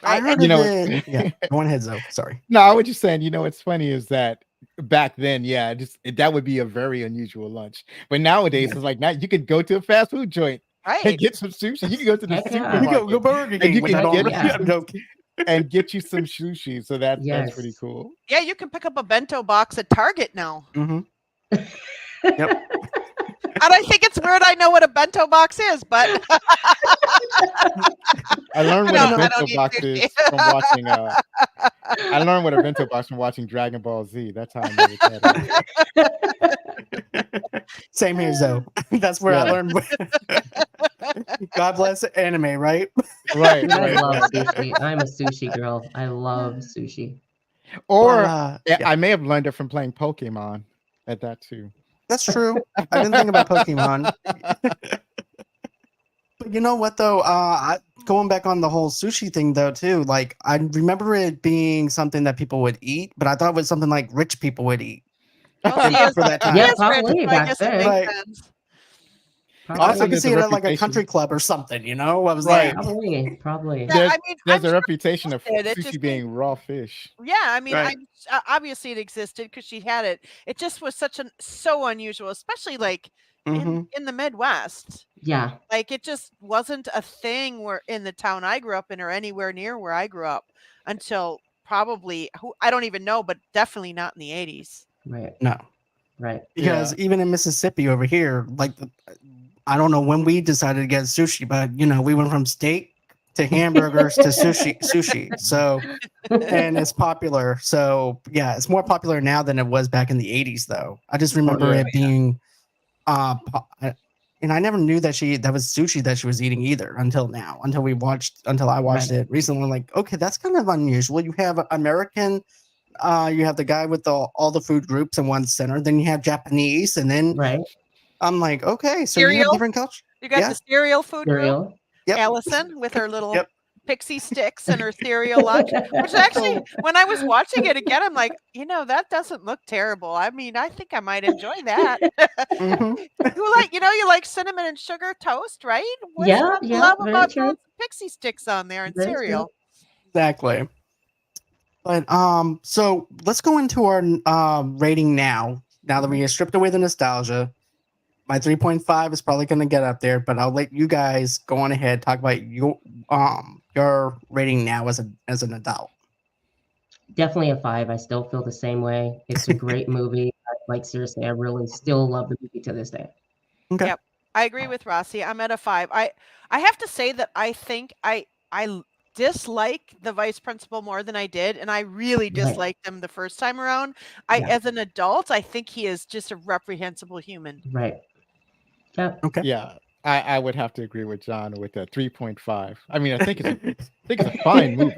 S1: I
S2: Right?
S1: heard
S2: And
S1: of it. Yeah, go on ahead, Zoe. Sorry.
S4: No, I was just saying, what's funny is that back then, yeah, that would be a very unusual lunch. But nowadays, it's like now you could go to a fast food joint and
S2: right.
S4: get some sushi. You can go to the
S3: Heck yeah.
S4: supermarket
S1: Go Burger
S4: and
S1: King.
S4: you
S1: which
S4: can
S1: I don't
S4: get
S1: really-
S3: yeah.
S1: I'm joking.
S4: and get you some sushi. So that's pretty
S3: Yes.
S4: cool.
S2: Yeah, you can pick up a bento box at Target now.
S1: Mhm.
S2: And I think it's weird I know what a bento box is, but
S4: I learned what
S2: No,
S4: a
S2: I
S4: bento
S2: don't eat
S4: box
S2: sushi.
S4: is from watching. I learned what a bento box from watching Dragon Ball Z. That's how I know what that is.
S1: Same here, Zoe. That's where I
S4: Yeah.
S1: learned. God bless anime, right?
S4: Right,
S3: Dude, I
S4: right,
S3: love
S4: right.
S3: sushi. I'm a sushi girl. I love sushi.
S4: Or
S1: Yeah,
S4: I may have learned it from playing Pokemon at that too.
S1: that's true. I didn't think about Pokemon. But you know what though? Going back on the whole sushi thing though too, like I remember it being something that people would eat, but I thought it was something like rich people would eat
S2: well, he is,
S1: for that time.
S2: he
S3: Yeah,
S2: is rich,
S3: probably
S2: so I
S3: back
S2: guess
S3: then.
S2: it makes
S1: Right.
S2: sense.
S1: I
S4: Also,
S1: could
S4: there's
S1: see
S4: a
S1: it at like a
S4: reputation-
S1: country club or something, I was
S4: Right.
S1: like,
S3: Probably.
S2: Yeah,
S4: There's,
S2: I mean,
S4: there's
S2: I'm
S4: a
S2: sure
S4: reputation of
S2: existed. It
S4: sushi
S2: just
S4: being raw fish.
S2: Yeah, I mean,
S1: Right.
S2: obviously it existed because she had it. It just was so unusual, especially like
S1: mhm.
S2: in the Midwest.
S3: Yeah.
S2: Like it just wasn't a thing where in the town I grew up in or anywhere near where I grew up until probably I don't even know, but definitely not in the 80s.
S3: Right.
S1: No,
S3: Right.
S1: because even in Mississippi over here, like I don't know when we decided to get sushi, but we went from steak to hamburgers to sushi. So, and it's popular. So yeah, it's more popular now than it was back in the 80s though. I just remember
S4: yeah.
S1: it being and I never knew that was sushi that she was eating either until I watched it recently. I'm like, okay, that's kind of unusual. You have American, you have the guy with all the food groups in one center, then you have Japanese, and then
S3: Right.
S1: I'm like, okay, so you have
S2: Cereal?
S1: different culture.
S2: You got
S1: Yeah.
S2: the cereal food group,
S3: Cereal.
S1: Yep.
S2: Allison with her little
S1: Yep.
S2: pixie sticks and her cereal lunch, which actually, when I was watching it again, I'm like, that doesn't look terrible. I mean, I think I might enjoy that.
S1: Mhm.
S2: You like cinnamon and sugar toast, right? What's
S3: Yeah,
S2: not to
S3: yeah,
S2: love
S3: very
S2: about
S3: true.
S2: throwing some pixie sticks on there and
S3: Very true.
S2: cereal?
S1: Exactly. But so let's go into our rating now. Now that we have stripped away the nostalgia, my 3.5 is probably going to get up there, but I'll let you guys go on ahead, talk about your rating now as an adult.
S3: Definitely a 5. I still feel the same way. It's a great movie. Like seriously, I really still love the movie to this day.
S1: Okay.
S2: Yep. I agree with Rossie. I'm at a 5. I have to say that I think I dislike the vice principal more than I did, and I really
S3: Right.
S2: disliked him the first time around.
S3: Yeah.
S2: As an adult, I think he is just a reprehensible human.
S3: Right. Yep.
S1: Okay.
S4: Yeah, I would have to agree with John with a 3.5. I mean, I think it's a fine movie,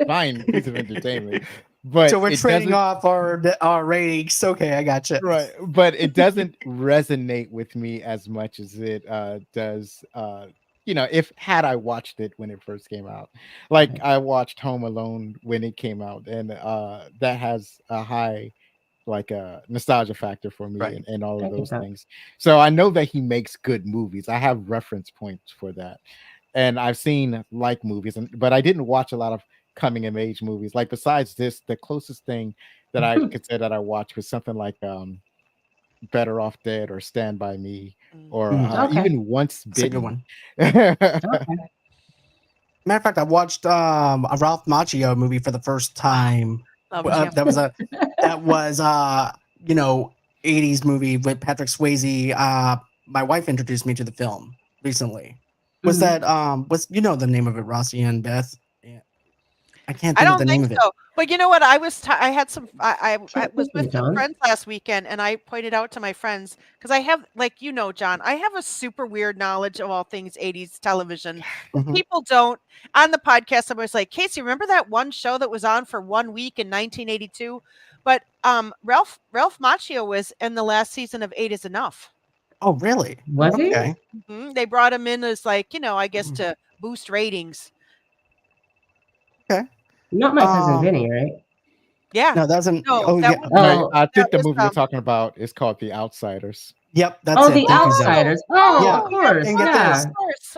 S4: fine piece of entertainment. But
S1: So we're
S4: it
S1: trading
S4: doesn't-
S1: off our ratings. Okay, I gotcha.
S4: right, but it doesn't resonate with me as much as it does. If had I watched it when it first came out, like
S3: Right.
S4: I watched Home Alone when it came out, and that has a high like a nostalgia factor for me
S1: Right.
S4: and all
S3: I
S4: of
S3: get
S4: those
S3: that.
S4: things. So I know that he makes good movies. I have reference points for that. And I've seen like movies, but I didn't watch a lot of coming of age movies. Like besides this, the closest thing that I could say that I watched was something like Better Off Dead or Stand By Me or
S3: Okay.
S4: even Once
S1: That's a good
S4: Bitten.
S1: one.
S3: Okay.
S1: Matter of fact, I watched a Ralph Macchio movie for the first time.
S2: Love him.
S1: That was 80s movie with Patrick Swayze. My wife introduced me to the film recently. Was
S3: Mhm.
S1: that was you know the name of it, Rossie and Beth? Yeah. I can't
S2: I
S1: think of
S2: don't
S1: the name
S2: think
S1: of it.
S2: so. But you know what? I had some. I
S3: Sure,
S2: was
S3: thank you,
S2: with some
S3: John.
S2: friends last weekend, and I pointed out to my friends because I have, like you know, John, I have a super weird knowledge of all things 80s television. But
S1: Mhm.
S2: people don't. On the podcast, I was like, Casey, remember that one show that was on for 1 week in 1982? But Ralph Macchio was in the last season of Eight Is Enough.
S1: Oh, really?
S3: Was he?
S1: Okay.
S2: They brought him in as like I guess
S1: Mhm.
S2: to boost ratings.
S1: Okay.
S3: Not my cousin
S1: Um,
S3: Vinny, right?
S2: Yeah.
S1: no, that wasn't.
S2: No,
S1: Oh,
S2: that
S1: yeah.
S2: was
S3: Oh,
S4: I
S2: that
S4: think the
S2: was
S4: movie you're talking about is called The Outsiders.
S1: Yep, that's
S3: oh,
S1: it.
S3: The
S1: Thank you, Zoe.
S3: Outsiders. Oh,
S1: Yeah.
S3: of course.
S1: And get
S3: Yeah,
S1: this,
S2: Of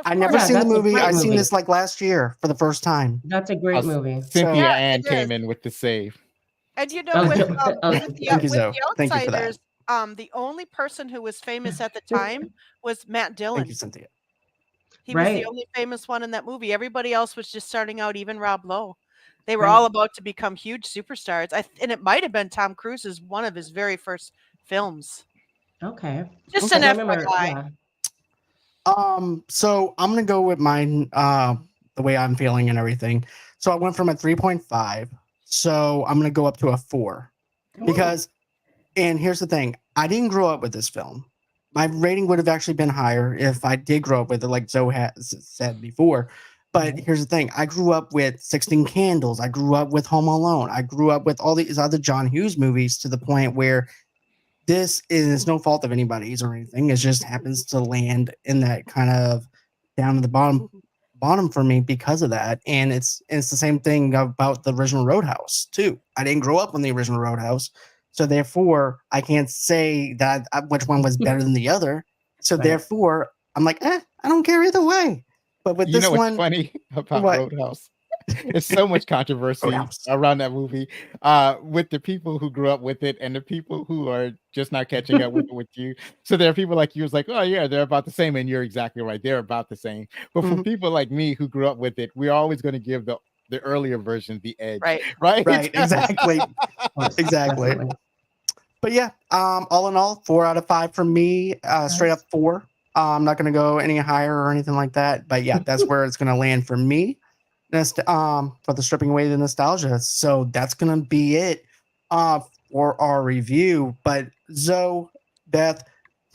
S1: I
S2: course.
S1: never
S3: yeah,
S1: seen the
S3: that's a
S1: movie.
S3: great
S1: I seen
S3: movie.
S1: this like last year for the first time.
S3: That's a great movie.
S4: Cynthia
S1: So
S2: Yeah,
S4: Ann
S2: it
S4: came
S2: is.
S4: in with the save.
S2: And you know,
S3: Oh,
S2: with
S3: oh,
S1: thank you,
S2: with
S1: Zoe.
S2: the
S1: Thank you for that.
S2: Outsiders, the only person who was famous at the time was Matt
S1: Thank
S2: Dillon.
S1: you, Cynthia.
S2: He was the
S3: right,
S2: only famous one in that movie. Everybody else was just starting out, even Rob Lowe. They were
S3: right.
S2: all about to become huge superstars. And it might have been Tom Cruise's one of his very first films.
S3: Okay.
S2: Just
S1: Okay.
S2: an
S3: Because I remember,
S2: FYI.
S3: yeah.
S1: So I'm gonna go with mine, the way I'm feeling and everything. So I went from a 3.5. So I'm gonna go up to a 4 because, and here's the thing, I didn't grow up with this film. My rating would have actually been higher if I did grow up with it, like Zoe has said before. But
S3: Right.
S1: here's the thing, I grew up with 16 Candles. I grew up with Home Alone. I grew up with all these other John Hughes movies to the point where this is no fault of anybody's or anything. It just happens to land in that kind of down to the bottom for me because of that. And it's the same thing about the original Roadhouse too. I didn't grow up on the original Roadhouse, so therefore I can't say that which one was better than the other. So
S3: Right.
S1: therefore I'm like, I don't care either way. But with
S4: You
S1: this
S4: know what's
S1: one,
S4: funny about
S1: what
S4: Roadhouse? It's so much controversy
S1: Roadhouse?
S4: around that movie with the people who grew up with it and the people who are just not catching up with you. So there are people like you who's like, oh yeah, they're about the same, and you're exactly right, they're about the same. But for
S1: Mhm.
S4: people like me who grew up with it, we're always going to give the earlier version the edge,
S2: Right.
S4: right?
S1: Right, exactly,
S3: Of course,
S1: exactly.
S3: definitely.
S1: But yeah, all in all, 4 out of 5 from me. Straight up
S3: Nice.
S1: 4. I'm not gonna go any higher or anything like that. But yeah, that's where it's gonna land for me. For the stripping away the nostalgia. So that's gonna be it uh for our review. But Zoe, Beth,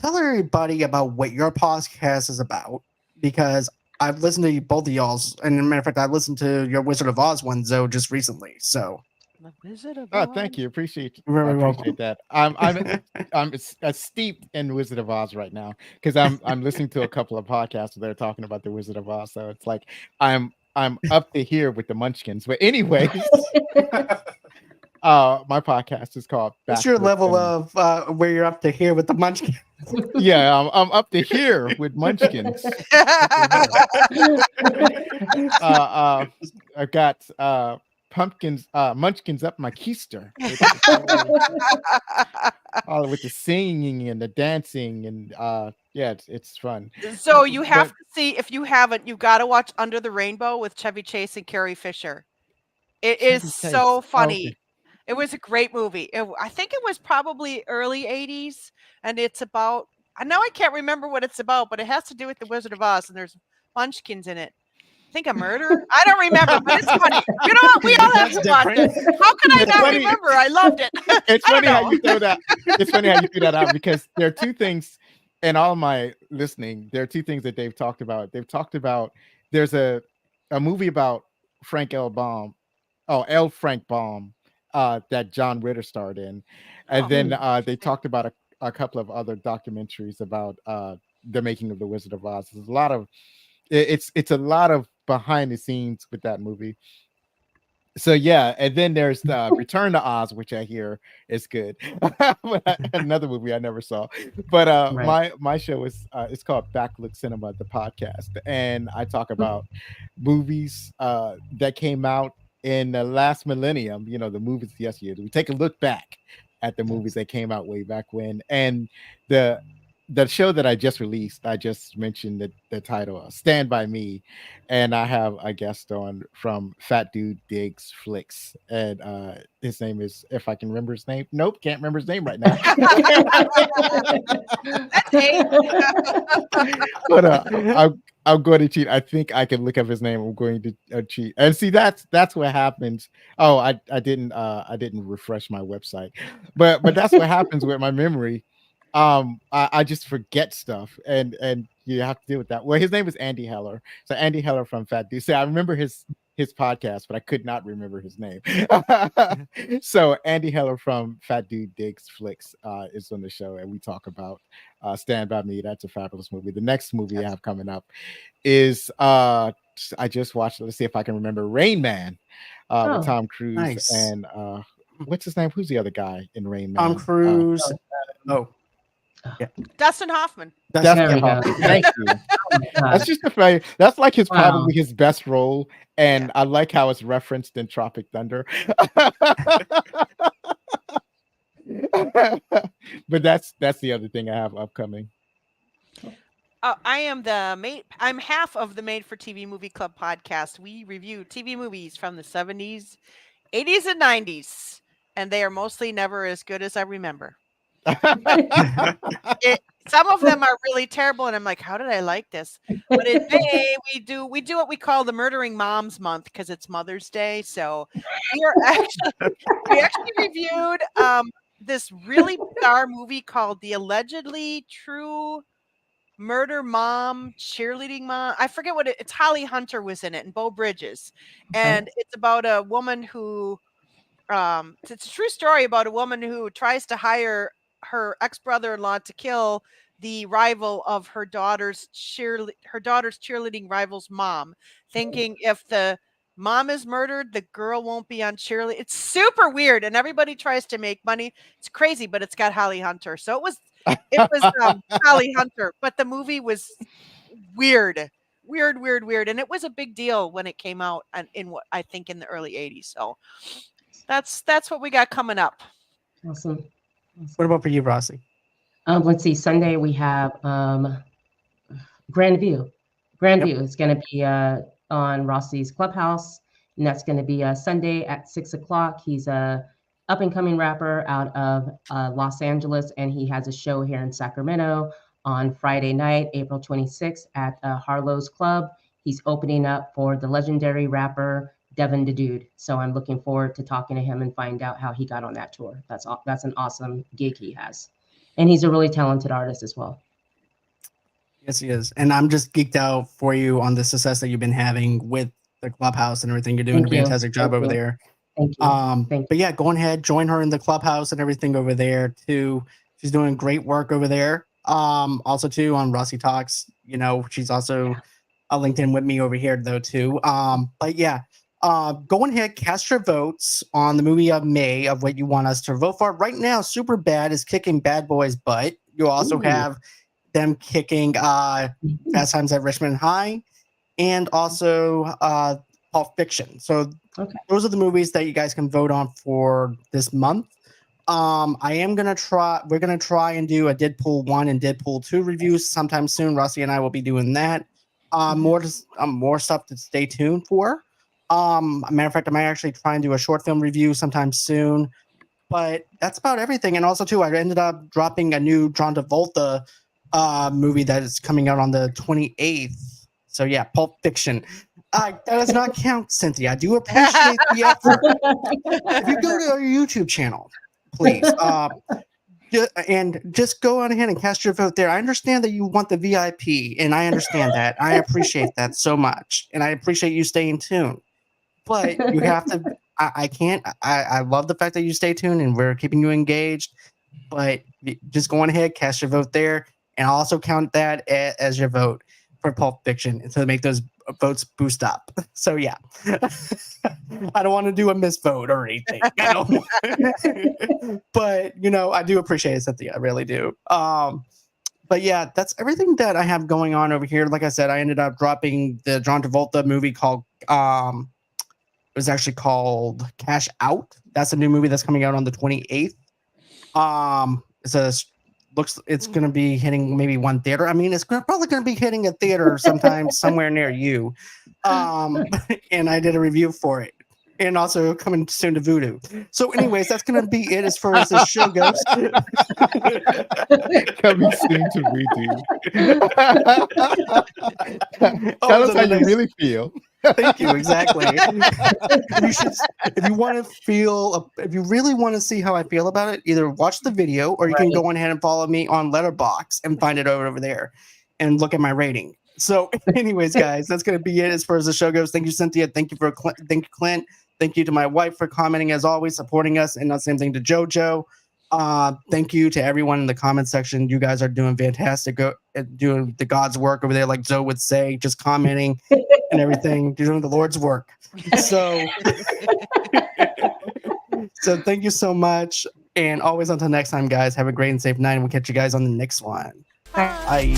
S1: tell everybody about what your podcast is about, because I've listened to both of y'all's, and as a matter of fact, I listened to your Wizard of Oz one, Zoe, just recently. So
S2: The Wizard of
S4: Oh,
S2: Oz.
S4: thank you. Appreciate
S1: you're
S4: I
S1: very
S4: appreciate
S1: welcome.
S4: that. I'm steeped in Wizard of Oz right now because I'm listening to a couple of podcasts where they're talking about the Wizard of Oz. So it's like I'm up to here with the Munchkins. But anyways, my podcast is called
S1: What's your
S4: Backflips
S1: level
S4: Cinema.
S1: of where you're up to here with the munchkin?
S4: Yeah, I'm up to here with Munchkins. I've got pumpkins, munchkins up my keister. All with the singing and the dancing and yeah, it's fun.
S2: So you have
S4: But
S2: to see, if you haven't, you got to watch Under the Rainbow with Chevy Chase and Carrie Fisher. It is
S4: Chevy
S2: so
S4: Chase. Oh,
S2: funny.
S4: okay.
S2: It was a great movie. I think it was probably early 80s, and it's about, I know I can't remember what it's about, but it has to do with the Wizard of Oz, and there's munchkins in it. I think a murder? I don't remember, but it's funny. You know what? We all have
S1: That's
S2: to watch
S1: different.
S2: it. How could I
S4: It's
S2: not
S4: funny.
S2: remember? I loved it.
S4: It's
S2: I don't
S4: funny how
S2: know.
S4: you throw that. It's funny how you threw that out because there are two things in all my listening. There are two things that they've talked about. They've talked about there's a movie about Frank L. Baum. Oh, L. Frank Baum, that John Ritter starred in, and
S2: Oh,
S4: then they
S2: interesting.
S4: talked about a couple of other documentaries about the making of the Wizard of Oz. There's a lot of it's a lot of behind the scenes with that movie. So yeah, and then there's the Return to Oz, which I hear is good. Another movie I never saw. But
S3: Right.
S4: my show is it's called Backlook Cinema, the podcast, and I talk about movies that came out in the last millennium. You know, the movies yesteryear. We take a look back at the movies that came out way back when, and the show that I just released, I just mentioned the title, Stand By Me, and I have a guest on from Fat Dude Digs Flicks, and his name is, if I can remember his name, nope, can't remember his name right now.
S2: That's eight.
S4: But I'm going to cheat. I think I can look up his name. I'm going to cheat. And see, that's what happens. Oh, I didn't refresh my website, but that's what happens with my memory. I just forget stuff, and you have to deal with that. Well, his name is Andy Heller. So Andy Heller from Fat Dude. See, I remember his podcast, but I could not remember his name. So Andy Heller from Fat Dude Digs Flicks is on the show, and we talk about Stand By Me. That's a fabulous movie. The next movie I have coming up is I just watched. Let's see if I can remember. Rain Man with Tom Cruise
S1: nice.
S4: and what's his name? Who's the other guy in Rain Man?
S1: Tom Cruise. Yeah.
S2: Dustin Hoffman.
S3: There we go.
S4: Thank you. That's just a fair. That's like probably his best role, and I like how it's referenced in Tropic Thunder. But that's the other thing I have upcoming.
S2: I am I'm half of the Made for TV Movie Club podcast. We review TV movies from the 70s, 80s, and 90s, and they are mostly never as good as I remember. Some of them are really terrible, and I'm like, how did I like this? But in May, we do what we call the Murdering Moms Month because it's Mother's Day. So we actually reviewed this really bizarre movie called The Allegedly True Murder Mom, Cheerleading Mom. I forget what it's Holly Hunter was in it, and Beau Bridges, and it's about a woman who it's a true story about a woman who tries to hire her ex-brother-in-law to kill the rival of her daughter's cheerleading rival's mom, thinking if the mom is murdered, the girl won't be on cheerleading. It's super weird, and everybody tries to make money. It's crazy, but it's got Holly Hunter. So it was Holly Hunter, but the movie was weird, and it was a big deal when it came out in what I think in the early 80s. So that's what we got coming up.
S3: Awesome.
S1: What about for you, Rossie?
S3: Let's see. Sunday we have Grand View. Grand View is going to be on Rossie's Clubhouse, and that's going to be Sunday at 6:00. He's a up and coming rapper out of Los Angeles, and he has a show here in Sacramento on Friday night, April 26th at Harlow's Club. He's opening up for the legendary rapper Devin the Dude. So I'm looking forward to talking to him and find out how he got on that tour. That's an awesome gig he has. And he's a really talented artist as well.
S1: Yes, he is. And I'm just geeked out for you on the success that you've been having with the Clubhouse and everything. You're doing a fantastic job over there.
S3: Thank you.
S1: But yeah, go ahead, join her in the Clubhouse and everything over there too. She's doing great work over there. Also too on Rossie Talks, she's also a LinkedIn with me over here though too. But yeah, go ahead, cast your votes on the movie of May of what you want us to vote for. Right now, Superbad is kicking Bad Boys' butt. You also have them kicking Fast Times at Richmond High and also Pulp Fiction. So those are the movies that you guys can vote on for this month. We're gonna try and do a Deadpool 1 and Deadpool 2 reviews sometime soon. Rossie and I will be doing that. More stuff to stay tuned for. A matter of fact, I might actually try and do a short film review sometime soon. But that's about everything. And also too, I ended up dropping a new John Travolta movie that is coming out on the 28th. So yeah, Pulp Fiction. That does not count, Cynthia. I do appreciate the effort. If you go to our YouTube channel, please, and just go on ahead and cast your vote there. I understand that you want the VIP, and I understand that. I appreciate that so much, and I appreciate you staying tuned. But you have to. I can't. I love the fact that you stay tuned and we're keeping you engaged. But just go on ahead, cast your vote there, and I'll also count that as your vote for Pulp Fiction to make those votes boost up. So yeah, I don't want to do a misvote or anything, but I do appreciate it, Cynthia. I really do. But yeah, that's everything that I have going on over here. Like I said, I ended up dropping the John Travolta movie called it was actually called Cash Out. That's a new movie that's coming out on the 28th. It's going to be hitting maybe one theater. I mean, it's probably going to be hitting a theater sometime somewhere near you. And I did a review for it. and also coming soon to Voodoo. So, anyways, that's going to be it as far as the show goes.
S4: Coming soon to redo. Tell us how you really feel.
S1: Thank you. Exactly. If you want to feel, if you really want to see how I feel about it, either watch the video or you can go on ahead and follow me on Letterboxd and find it over there and look at my rating. So, anyways, guys, that's going to be it as far as the show goes. Thank you, Cynthia. Thank you, thank you, Clint. Thank you to my wife for commenting as always, supporting us, and the same thing to JoJo. Thank you to everyone in the comment section. You guys are doing fantastic, doing the God's work over there, like Zoe would say, just commenting and everything. You're doing the Lord's work. So, so thank you so much. And always until next time, guys, have a great and safe night. And we'll catch you guys on the next one. Bye.